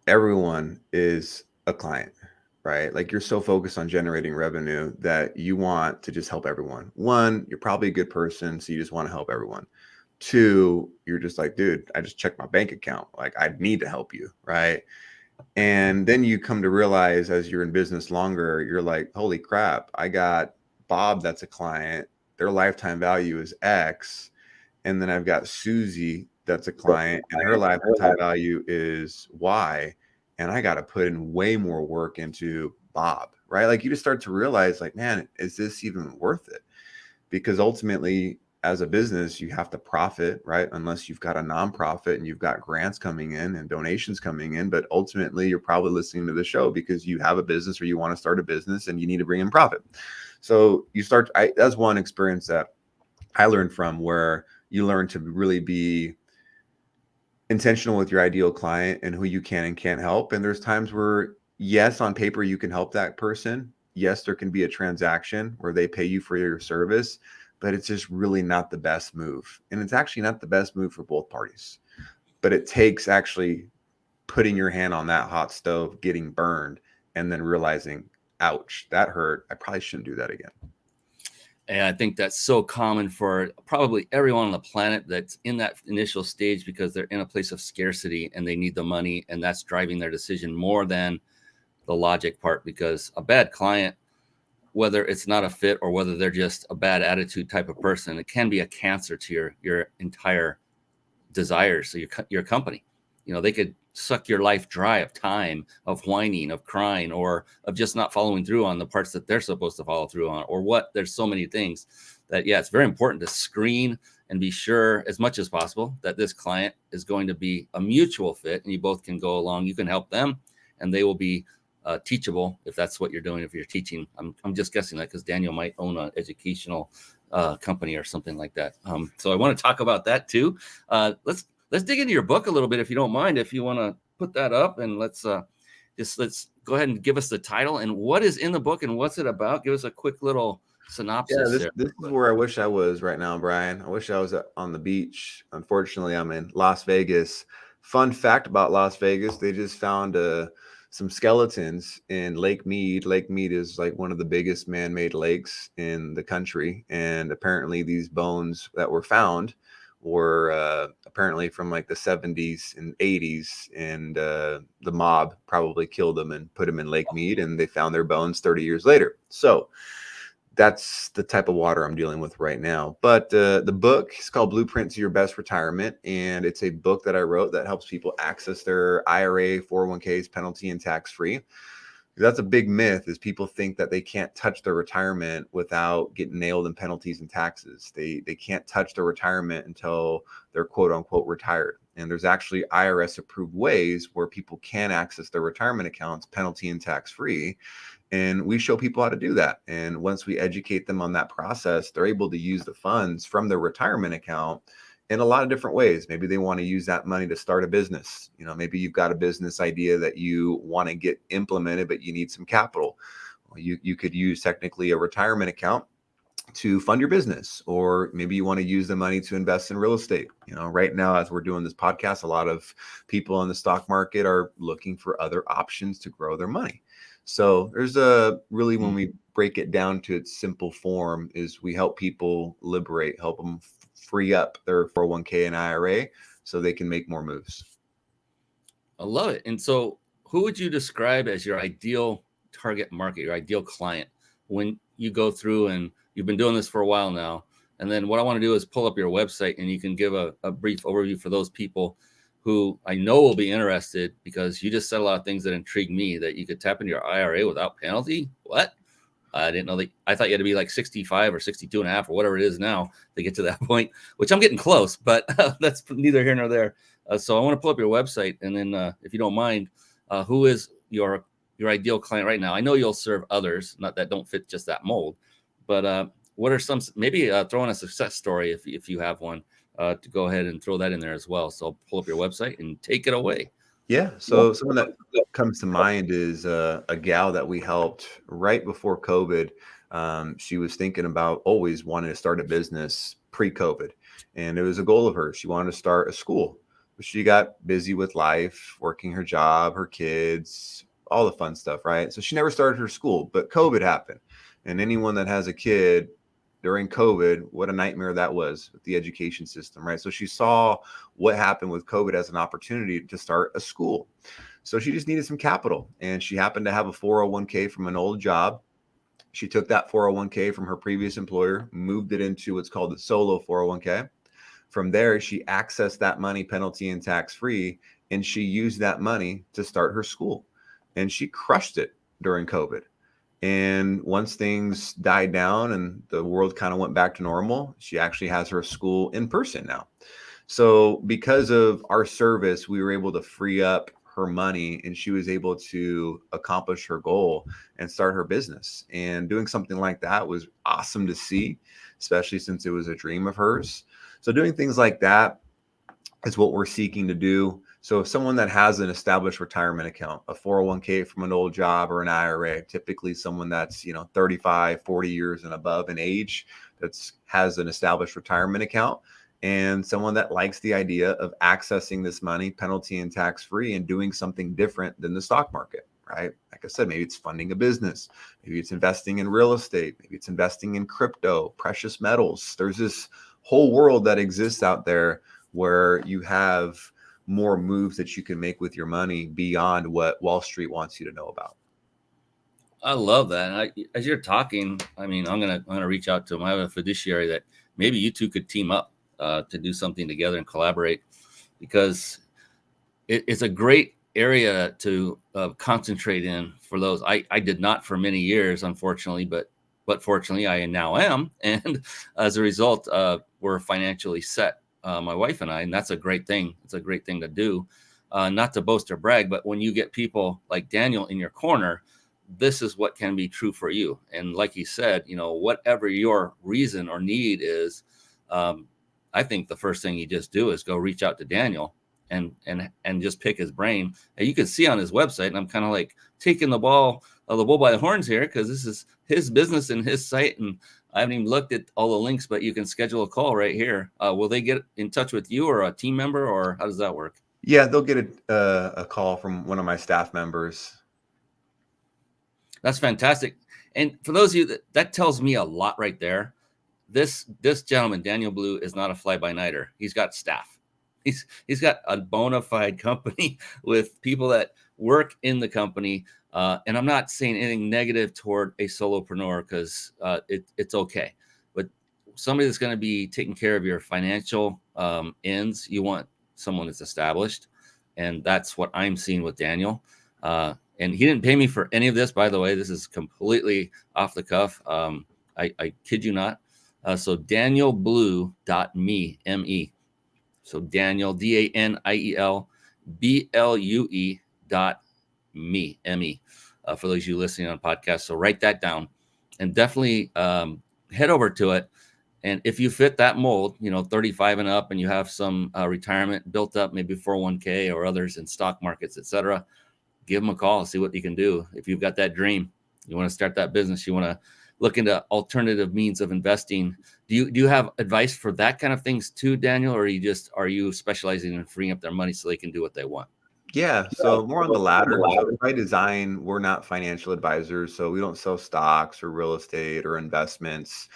everyone is a client, right? Like you're so focused on generating revenue that you want to just help everyone. One, you're probably a good person, so you just want to help everyone. Two, you're just like, dude, I just checked my bank account. Like I need to help you, right? And then you come to realize as you're in business longer, you're like, holy crap, I got Bob that's a client. Their lifetime value is X. And then I've got Susie that's a client and her lifetime value is Y. And I got to put in way more work into Bob, right? Like you just start to realize like, man, is this even worth it? Because ultimately, as a business, you have to profit, right? Unless you've got a nonprofit and you've got grants coming in and donations coming in. But ultimately, you're probably listening to the show because you have a business or you want to start a business and you need to bring in profit. So you start, that's one experience that I learned from, where you learn to really be intentional with your ideal client and who you can and can't help. And there's times where, yes, on paper, you can help that person. Yes, there can be a transaction where they pay you for your service, but it's just really not the best move. And it's actually not the best move for both parties. But it takes actually putting your hand on that hot stove, getting burned, and then realizing, ouch, that hurt. I probably shouldn't do that again. And I think that's so common for probably everyone on the planet that's in that initial stage, because they're in a place of scarcity and they need the money, and that's driving their decision more than the logic part. Because a bad client, whether it's not a fit or whether they're just a bad attitude type of person, it can be a cancer to your entire desires. So your company, you know, they could suck your life dry of time, of whining, of crying, or of just not following through on the parts that they're supposed to follow through on, or what. There's so many things that, yeah, it's very important to screen and be sure as much as possible that this client is going to be a mutual fit and you both can go along. You can help them and they will be teachable, if that's what you're doing. If you're teaching, I'm just guessing that because Daniel might own an educational company or something like that. So I want to talk about that too. Let's dig into your book a little bit, if you don't mind, if you want to put that up, and let's go ahead and give us the title and what is in the book and what's it about. Give us a quick little synopsis. Yeah, this is where I wish I was right now, Brian. I wish I was on the beach. Unfortunately, I'm in Las Vegas. Fun fact about Las Vegas, they just found some skeletons in Lake Mead. Lake Mead is like one of the biggest man-made lakes in the country. And apparently these bones that were found were apparently from like the 70s and 80s. And the mob probably killed them and put them in Lake Mead, and they found their bones 30 years later. So that's the type of water I'm dealing with right now. But the book is called Blueprint to Your Best Retirement. And it's a book that I wrote that helps people access their IRA, 401ks, penalty and tax-free. That's a big myth, is people think that they can't touch their retirement without getting nailed in penalties and taxes. They can't touch their retirement until they're quote unquote retired. And there's actually IRS approved ways where people can access their retirement accounts penalty and tax-free. And we show people how to do that. And once we educate them on that process, they're able to use the funds from their retirement account in a lot of different ways. Maybe they want to use that money to start a business. You know, maybe you've got a business idea that you want to get implemented, but you need some capital. Well, you could use technically a retirement account to fund your business, or maybe you want to use the money to invest in real estate. You know, right now, as we're doing this podcast, a lot of people in the stock market are looking for other options to grow their money. So there's really, when we break it down to its simple form, is we help people liberate, help them free up their 401k and IRA so they can make more moves. I love it. And so who would you describe as your ideal target market, your ideal client, when you go through, and you've been doing this for a while now? And then what I want to do is pull up your website, and you can give a brief overview for those people who I know will be interested, because you just said a lot of things that intrigue me, that you could tap into your IRA without penalty. What? I didn't know that. I thought you had to be like 65 or 62 and a half or whatever it is now to get to that point, which I'm getting close, but that's neither here nor there. So I want to pull up your website, and then if you don't mind, who is your ideal client right now? I know you'll serve others, not that don't fit just that mold, but what are some, maybe throw in a success story if you have one, to go ahead and throw that in there as well. So pull up your website and take it away. Yeah. So someone that comes to mind is a gal that we helped right before COVID. She was thinking about always wanting to start a business pre-COVID, and it was a goal of hers. She wanted to start a school, but she got busy with life, working her job, her kids, all the fun stuff, right? So she never started her school, but COVID happened. And anyone that has a kid during COVID, what a nightmare that was with the education system, right? So she saw what happened with COVID as an opportunity to start a school. So she just needed some capital, and she happened to have a 401k from an old job. She took that 401k from her previous employer, moved it into what's called the solo 401k. From there, she accessed that money penalty and tax free, and she used that money to start her school. And she crushed it during COVID. And once things died down and the world kind of went back to normal, she actually has her school in person now. So because of our service, we were able to free up her money, and she was able to accomplish her goal and start her business. And doing something like that was awesome to see, especially since it was a dream of hers. So doing things like that is what we're seeking to do. So if someone that has an established retirement account, a 401k from an old job or an IRA, typically someone that's, 35, 40 years and above in age, has an established retirement account, and someone that likes the idea of accessing this money penalty and tax free and doing something different than the stock market, right? Like I said, maybe it's funding a business, maybe it's investing in real estate, maybe it's investing in crypto, precious metals. There's this whole world that exists out there where you have more moves that you can make with your money beyond what Wall Street wants you to know about. I love that. And as you're talking, I mean, I'm gonna reach out to him. I have a fiduciary that maybe you two could team up to do something together and collaborate, because it's a great area to concentrate in for those. I did not for many years, unfortunately, but fortunately I now am, and as a result, we're financially set. My wife and I, and that's a great thing. It's a great thing to do. Not to boast or brag, but when you get people like Daniel in your corner, this is what can be true for you. And like he said, whatever your reason or need is, I think the first thing you just do is go reach out to Daniel and just pick his brain. And you can see on his website, and I'm kind of like taking the bull by the horns here, because this is his business and his site, and I haven't even looked at all the links, but you can schedule a call right here. Will they get in touch with you or a team member, or how does that work? Yeah, they'll get a call from one of my staff members. That's fantastic. And for those of you that tells me a lot right there. This gentleman, Daniel Blue, is not a fly-by-nighter. He's got staff. He's got a bona fide company with people that work in the company. And I'm not saying anything negative toward a solopreneur, because it's okay. But somebody that's going to be taking care of your financial ends, you want someone that's established. And that's what I'm seeing with Daniel. And he didn't pay me for any of this, by the way. This is completely off the cuff. I kid you not. So danielblue.me, M-E. So Daniel, DANIEL, BLUE.me, M-E. For those of you listening on podcasts. So write that down and definitely head over to it. And if you fit that mold, 35 and up, and you have some retirement built up, maybe 401k or others in stock markets, etc., give them a call, see what you can do. If you've got that dream, you want to start that business, you want to look into alternative means of investing. Do you have advice for that kind of things too, Daniel, or are you specializing in freeing up their money so they can do what they want? Yeah, so more on the latter. So by design, we're not financial advisors, so we don't sell stocks or real estate or investments.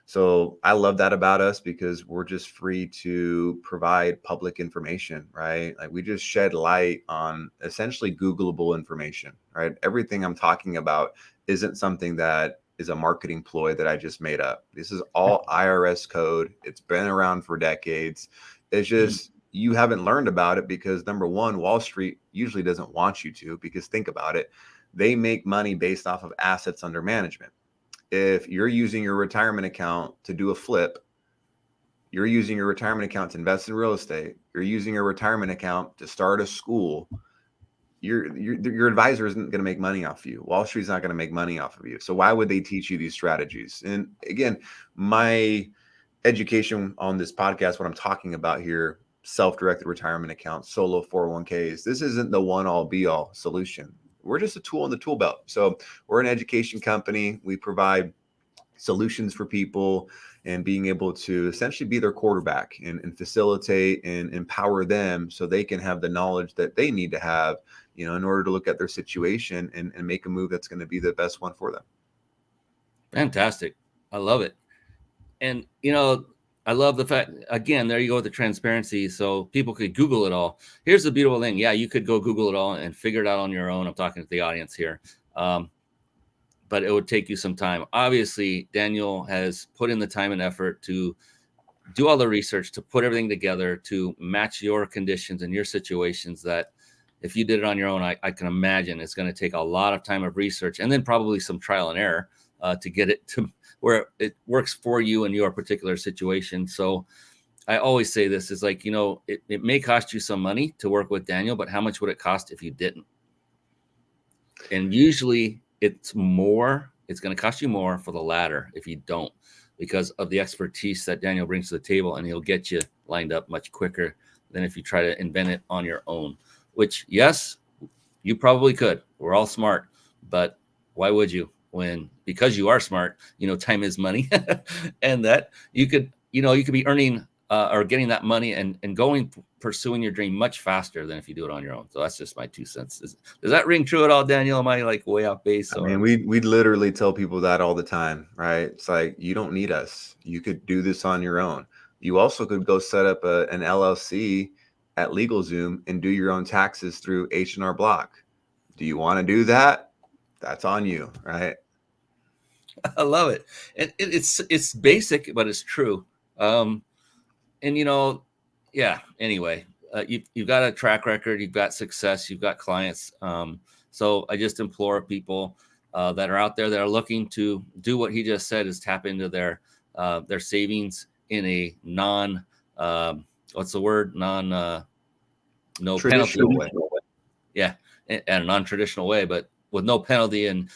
So I love that about us, because we're just free to provide public information, right? Like, we just shed light on essentially Googleable information, right? Everything I'm talking about isn't something that is a marketing ploy that I just made up. This is all IRS code. It's been around for decades. It's just you haven't learned about it because, number one, Wall Street usually doesn't want you to, because think about it. They make money based off of assets under management. if you're using your retirement account to do a flip, you're using your retirement account to invest in real estate, you're using your retirement account to start a school, your advisor isn't going to make money off of you. Wall Street's not going to make money off of you. So why would they teach you these strategies? And again, my education on this podcast, what I'm talking about here, self-directed retirement accounts, solo 401ks, this isn't the one all be all solution. We're just a tool in the tool belt. So we're an education company. We provide solutions for people and being able to essentially be their quarterback and facilitate and empower them so they can have the knowledge that they need to have, in order to look at their situation and make a move that's going to be the best one for them. Fantastic. I love it. And, I love the fact, again, there you go with the transparency. So people could Google it all. Here's the beautiful thing. Yeah, you could go Google it all and figure it out on your own. I'm talking to the audience here. But it would take you some time. Obviously, Daniel has put in the time and effort to do all the research, to put everything together, to match your conditions and your situations that if you did it on your own, I can imagine it's going to take a lot of time of research and then probably some trial and error to get it to where it works for you in your particular situation. So I always say this is like, it may cost you some money to work with Daniel, but how much would it cost if you didn't? And usually it's going to cost you more for the latter if you don't, because of the expertise that Daniel brings to the table, and he'll get you lined up much quicker than if you try to invent it on your own, which, yes, you probably could. We're all smart, but why would you? Because you are smart, time is money and that you could be earning or getting that money and pursuing your dream much faster than if you do it on your own. So that's just my 2 cents. Does that ring true at all, Daniel? Am I like way off base? I mean, we literally tell people that all the time, right? It's like, you don't need us. You could do this on your own. You also could go set up an LLC at LegalZoom and do your own taxes through H&R Block. Do you want to do that? That's on you, right? I love it. And it's basic, but it's true. Anyway, you've got a track record, you've got success, you've got clients. So I just implore people that are out there that are looking to do what he just said, is tap into their savings in a no penalty way. Yeah, and a non-traditional way, but with no penalty. And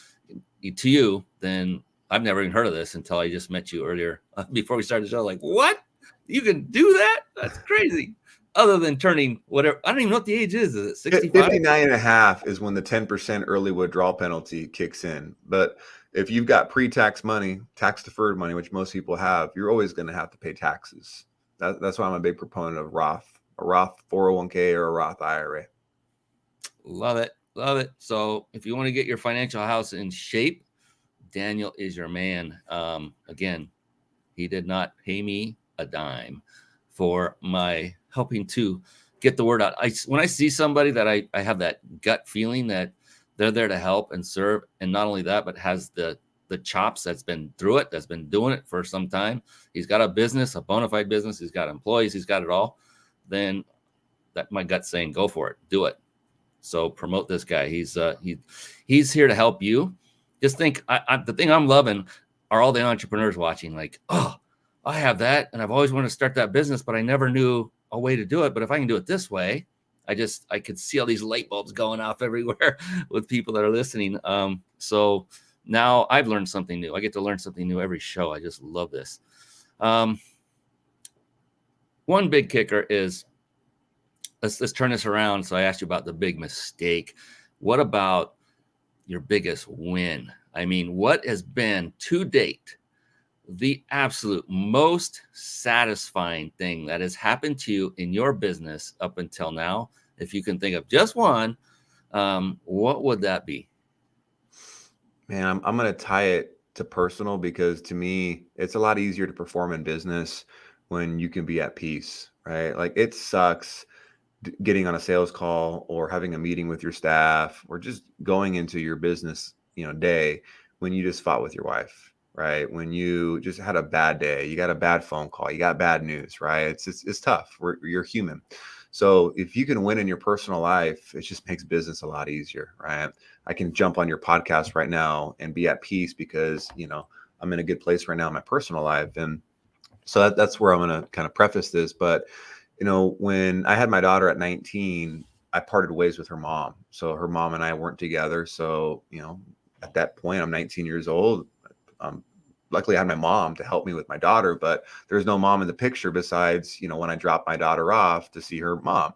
to you, then I've never even heard of this until I just met you earlier before we started the show. Like, what? You can do that? That's crazy. Other than turning whatever, I don't even know what the age is. Is it 65? 59 and a half is when the 10% early withdrawal penalty kicks in. But if you've got pre-tax money, tax deferred money, which most people have, you're always going to have to pay taxes. That's why I'm a big proponent of a Roth 401k or a Roth IRA. Love it. Love it. So if you want to get your financial house in shape, Daniel is your man. Again, he did not pay me a dime for my helping to get the word out. When I see somebody that I have that gut feeling that they're there to help and serve, and not only that, but has the chops, that's been through it, that's been doing it for some time. He's got a business, a bona fide business. He's got employees. He's got it all. Then that my gut's saying, go for it, do it. So promote this guy. He's here to help you. Just think, the thing I'm loving are all the entrepreneurs watching. Like, oh, I have that, and I've always wanted to start that business, but I never knew a way to do it. But if I can do it this way, I could see all these light bulbs going off everywhere with people that are listening. So now I've learned something new. I get to learn something new every show. I just love this. One big kicker is, let's turn this around. So I asked you about the big mistake. What about your biggest win? I mean, what has been to date the absolute most satisfying thing that has happened to you in your business up until now? If you can think of just one, what would that be? Man, I'm going to tie it to personal, because to me, it's a lot easier to perform in business when you can be at peace, right? Like, it sucks getting on a sales call or having a meeting with your staff or just going into your business, day when you just fought with your wife, right? When you just had a bad day, you got a bad phone call, you got bad news, right? It's tough. You're human. So if you can win in your personal life, it just makes business a lot easier, right? I can jump on your podcast right now and be at peace because, I'm in a good place right now in my personal life. And so that's where I'm going to kind of preface this. But, when I had my daughter at 19, I parted ways with her mom. So her mom and I weren't together. So, at that point, I'm 19 years old. Luckily, I had my mom to help me with my daughter, but there's no mom in the picture besides, when I dropped my daughter off to see her mom.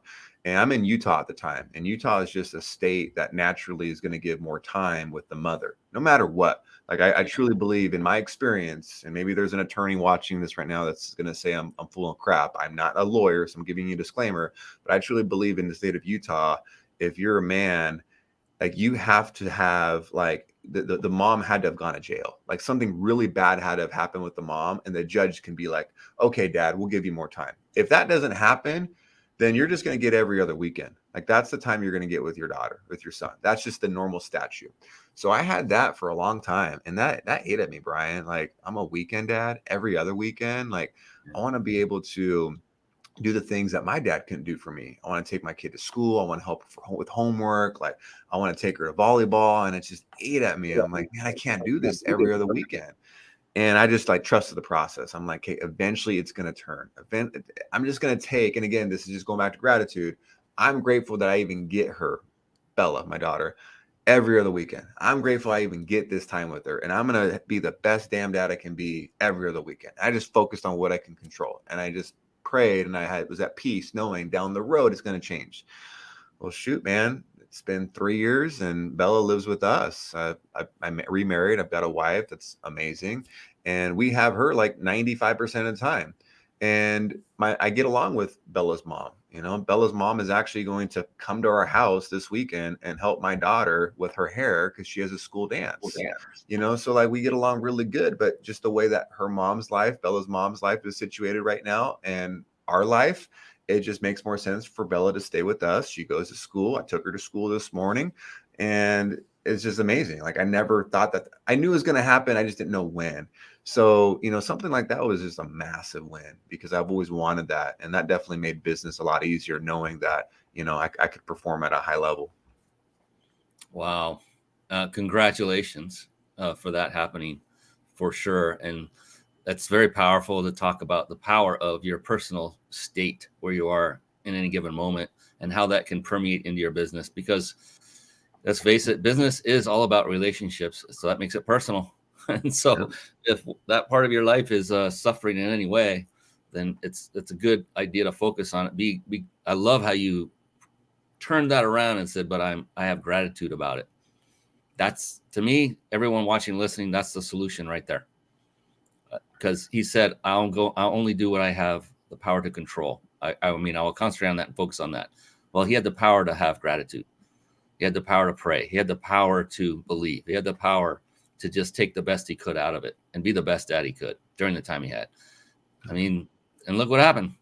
And I'm in Utah at the time. And Utah is just a state that naturally is going to give more time with the mother, no matter what. Like I truly believe in my experience, and maybe there's an attorney watching this right now that's going to say I'm full of crap. I'm not a lawyer, so I'm giving you a disclaimer, but I truly believe in the state of Utah, if you're a man, like you have to have like the mom had to have gone to jail. Like something really bad had to have happened with the mom, and the judge can be like, okay, dad, we'll give you more time. If that doesn't happen, then you're just going to get every other weekend. Like that's the time you're going to get with your daughter, with your son. That's just the normal statute. So I had that for a long time, and that ate at me, Brian. Like I'm a weekend dad every other weekend. Like I want to be able to do the things that my dad couldn't do for me. I want to take my kid to school. I want to help with homework. Like I want to take her to volleyball, and it just ate at me. I'm like, man, I can't do this every other weekend. And I just like trusted the process. I'm like, hey, eventually it's going to turn. I'm just going to take, and again, this is just going back to gratitude. I'm grateful that I even get her, Bella, my daughter, every other weekend. I'm grateful I even get this time with her. And I'm going to be the best damn dad I can be every other weekend. I just focused on what I can control. And I just prayed, and I was at peace knowing down the road it's going to change. Well, shoot, man. It's been 3 years and Bella lives with us. I'm remarried. I've got a wife that's amazing. And we have her like 95% of the time. And I get along with Bella's mom. Bella's mom is actually going to come to our house this weekend and help my daughter with her hair because she has a school dance. So like we get along really good, but just the way that her mom's life, Bella's mom's life is situated right now and our life, it just makes more sense for Bella to stay with us. She goes to school. I took her to school this morning, and it's just amazing. Like I never thought that. I knew it was going to happen. I just didn't know when. So, something like that was just a massive win because I've always wanted that. And that definitely made business a lot easier knowing that, I could perform at a high level. Wow. Congratulations for that happening for sure. And that's very powerful to talk about the power of your personal state where you are in any given moment and how that can permeate into your business, because let's face it, business is all about relationships. So that makes it personal. And so if that part of your life is suffering in any way, then it's a good idea to focus on it. I love how you turned that around and said, but I have gratitude about it. That's, to me, everyone watching, listening, that's the solution right there. Because he said, I'll only do what I have the power to control. I will concentrate on that and focus on that. Well, he had the power to have gratitude. He had the power to pray. He had the power to believe. He had the power to just take the best he could out of it and be the best dad he could during the time he had. And look what happened.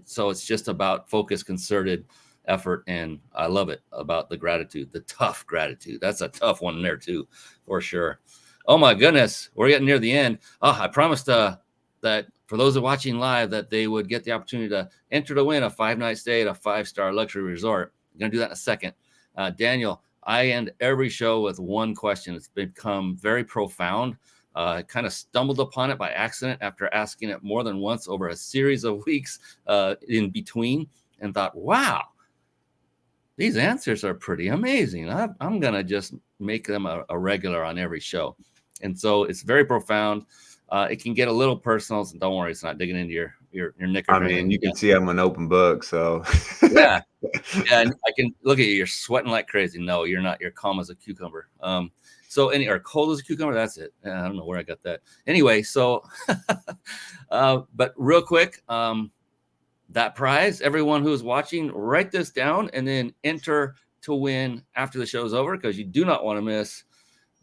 So it's just about focus, concerted effort. And I love it about the gratitude, the tough gratitude. That's a tough one there too, for sure. Oh my goodness, we're getting near the end. I promised that for those who are watching live that they would get the opportunity to enter to win a 5-night stay at a 5-star luxury resort. I'm going to do that in a second. Daniel, I end every show with one question. It's become very profound. I kind of stumbled upon it by accident after asking it more than once over a series of weeks in between, and thought, wow, these answers are pretty amazing. I'm going to just make them a regular on every show. And so it's very profound. It can get a little personal. So don't worry, it's not digging into your knickers. I mean, you can see I'm an open book, so yeah. And I can look at you. You're sweating like crazy. No, you're not. You're calm as a cucumber. Or cold as a cucumber. That's it. I don't know where I got that. Anyway, so, but real quick, that prize, everyone who's watching, write this down and then enter to win after the show's over, because you do not want to miss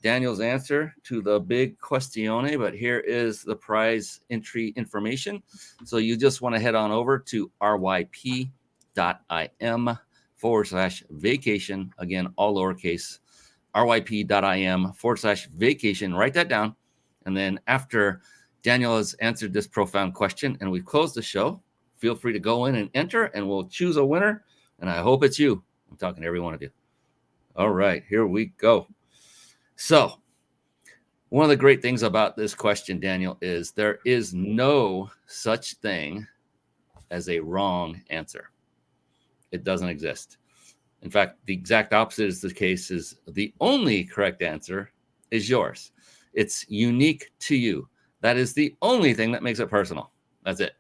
Daniel's answer to the big questione. But here is the prize entry information. So you just want to head on over to ryp.im/vacation. Again, all lowercase, ryp.im/vacation. Write that down. And then after Daniel has answered this profound question and we've closed the show, feel free to go in and enter, and we'll choose a winner. And I hope it's you. I'm talking to every one of you. All right, here we go. So One of the great things about this question, Daniel, is there is no such thing as a wrong answer. It doesn't exist. In fact, the exact opposite is the case. Is the only correct answer is yours. It's unique to you. That is the only thing that makes it personal. That's it.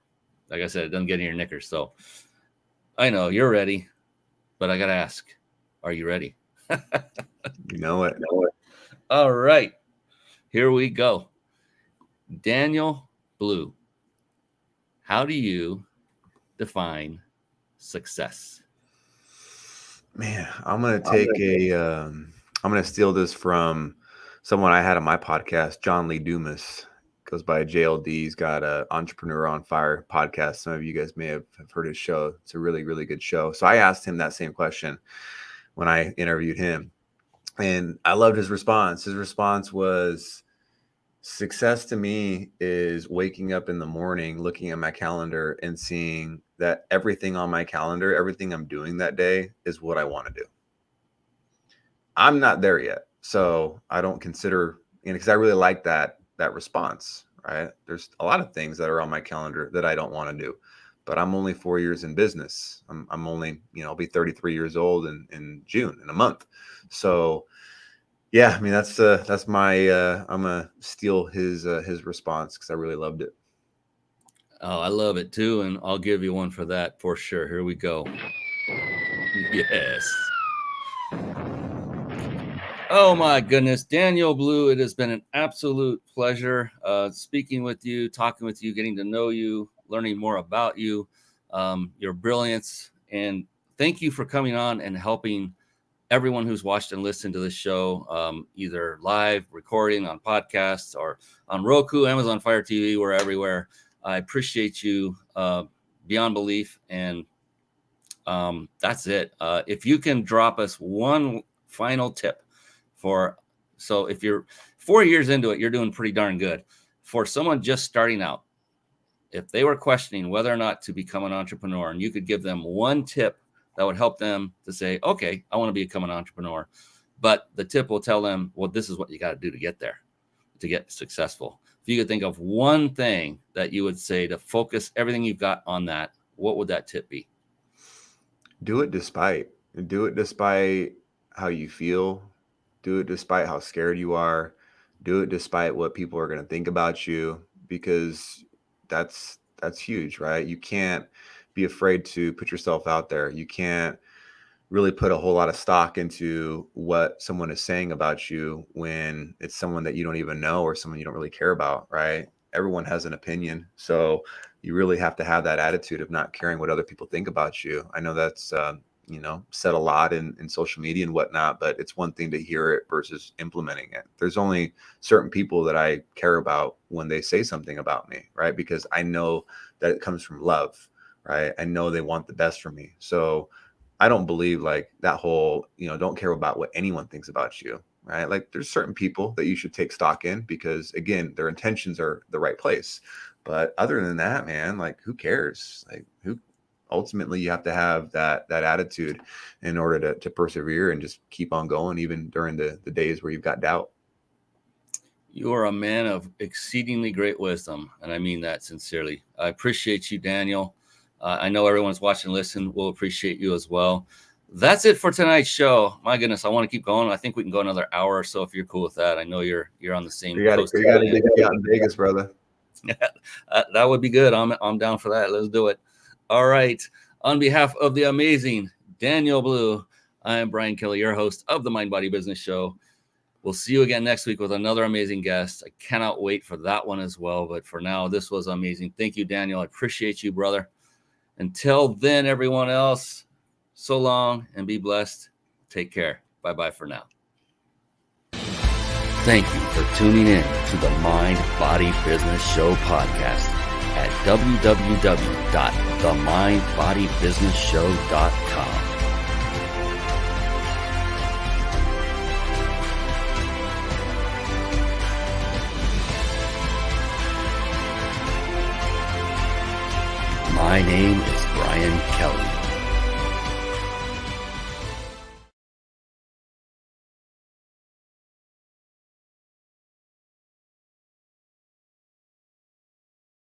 Like I said, it doesn't get in your knickers. So I know you're ready, but I got to ask, are you ready? You know it. All right. Here we go. Daniel Blue, how do you define success? Man, I'm going to steal this from someone I had on my podcast, John Lee Dumas. Goes by JLD. He's got a Entrepreneur on Fire podcast. Some of you guys may have heard his show. It's a really, really good show. So I asked him that same question when I interviewed him, and I loved his response. His response was, success to me is waking up in the morning, looking at my calendar and seeing that everything on my calendar, everything I'm doing that day is what I want to do. I'm not there yet. So I don't consider, because I really like that response, right? There's a lot of things that are on my calendar that I don't want to do, but I'm only 4 years in business. I'm only, I'll be 33 years old in June, in a month. So yeah, I mean, that's my, I'm gonna steal his response because I really loved it. Oh, I love it too. And I'll give you one for that for sure. Here we go. Yes. Oh my goodness, Daniel Blue, it has been an absolute pleasure speaking with you, talking with you, getting to know you, learning more about you, your brilliance. And thank you for coming on and helping everyone who's watched and listened to this show, either live, recording on podcasts, or on Roku, Amazon Fire TV. We're everywhere. I appreciate you beyond belief. And that's it. If you can drop us one final tip so if you're 4 years into it, you're doing pretty darn good. For someone just starting out, if they were questioning whether or not to become an entrepreneur, and you could give them one tip that would help them to say, okay, I want to become an entrepreneur, but the tip will tell them, well, this is what you got to do to get there, to get successful. If you could think of one thing that you would say to focus everything you've got on that, what would that tip be? Do it despite how you feel. Do it despite how scared you are. Do it despite what people are going to think about you, because that's huge, right? You can't be afraid to put yourself out there. You can't really put a whole lot of stock into what someone is saying about you when it's someone that you don't even know or someone you don't really care about, right? Everyone has an opinion. So you really have to have that attitude of not caring what other people think about you. I know that's, said a lot in social media and whatnot, but it's one thing to hear it versus implementing it. There's only certain people that I care about when they say something about me, right? Because I know that it comes from love, right? I know they want the best for me. So I don't believe like that whole, don't care about what anyone thinks about you, right? Like there's certain people that you should take stock in because, again, their intentions are the right place. But other than that, man, like who cares? Like ultimately you have to have that attitude in order to persevere and just keep on going, even during the days where you've got doubt. You are a man of exceedingly great wisdom, and I mean that sincerely. I appreciate you, Daniel. I know everyone's watching and listening will appreciate you as well. That's it for tonight's show. My goodness, I want to keep going. I think we can go another hour or so if you're cool with that. I know you're on the same coast. You got to get out in Vegas, brother. That would be good. I'm down for that. Let's do it. All right. On behalf of the amazing Daniel Blue, I am Brian Kelly, your host of the Mind Body Business Show. We'll see you again next week with another amazing guest. I cannot wait for that one as well. But for now, this was amazing. Thank you, Daniel. I appreciate you, brother. Until then, everyone else, so long and be blessed. Take care. Bye-bye for now. Thank you for tuning in to the Mind Body Business Show podcast at www.themindbodybusinessshow.com. My name is Brian Kelly.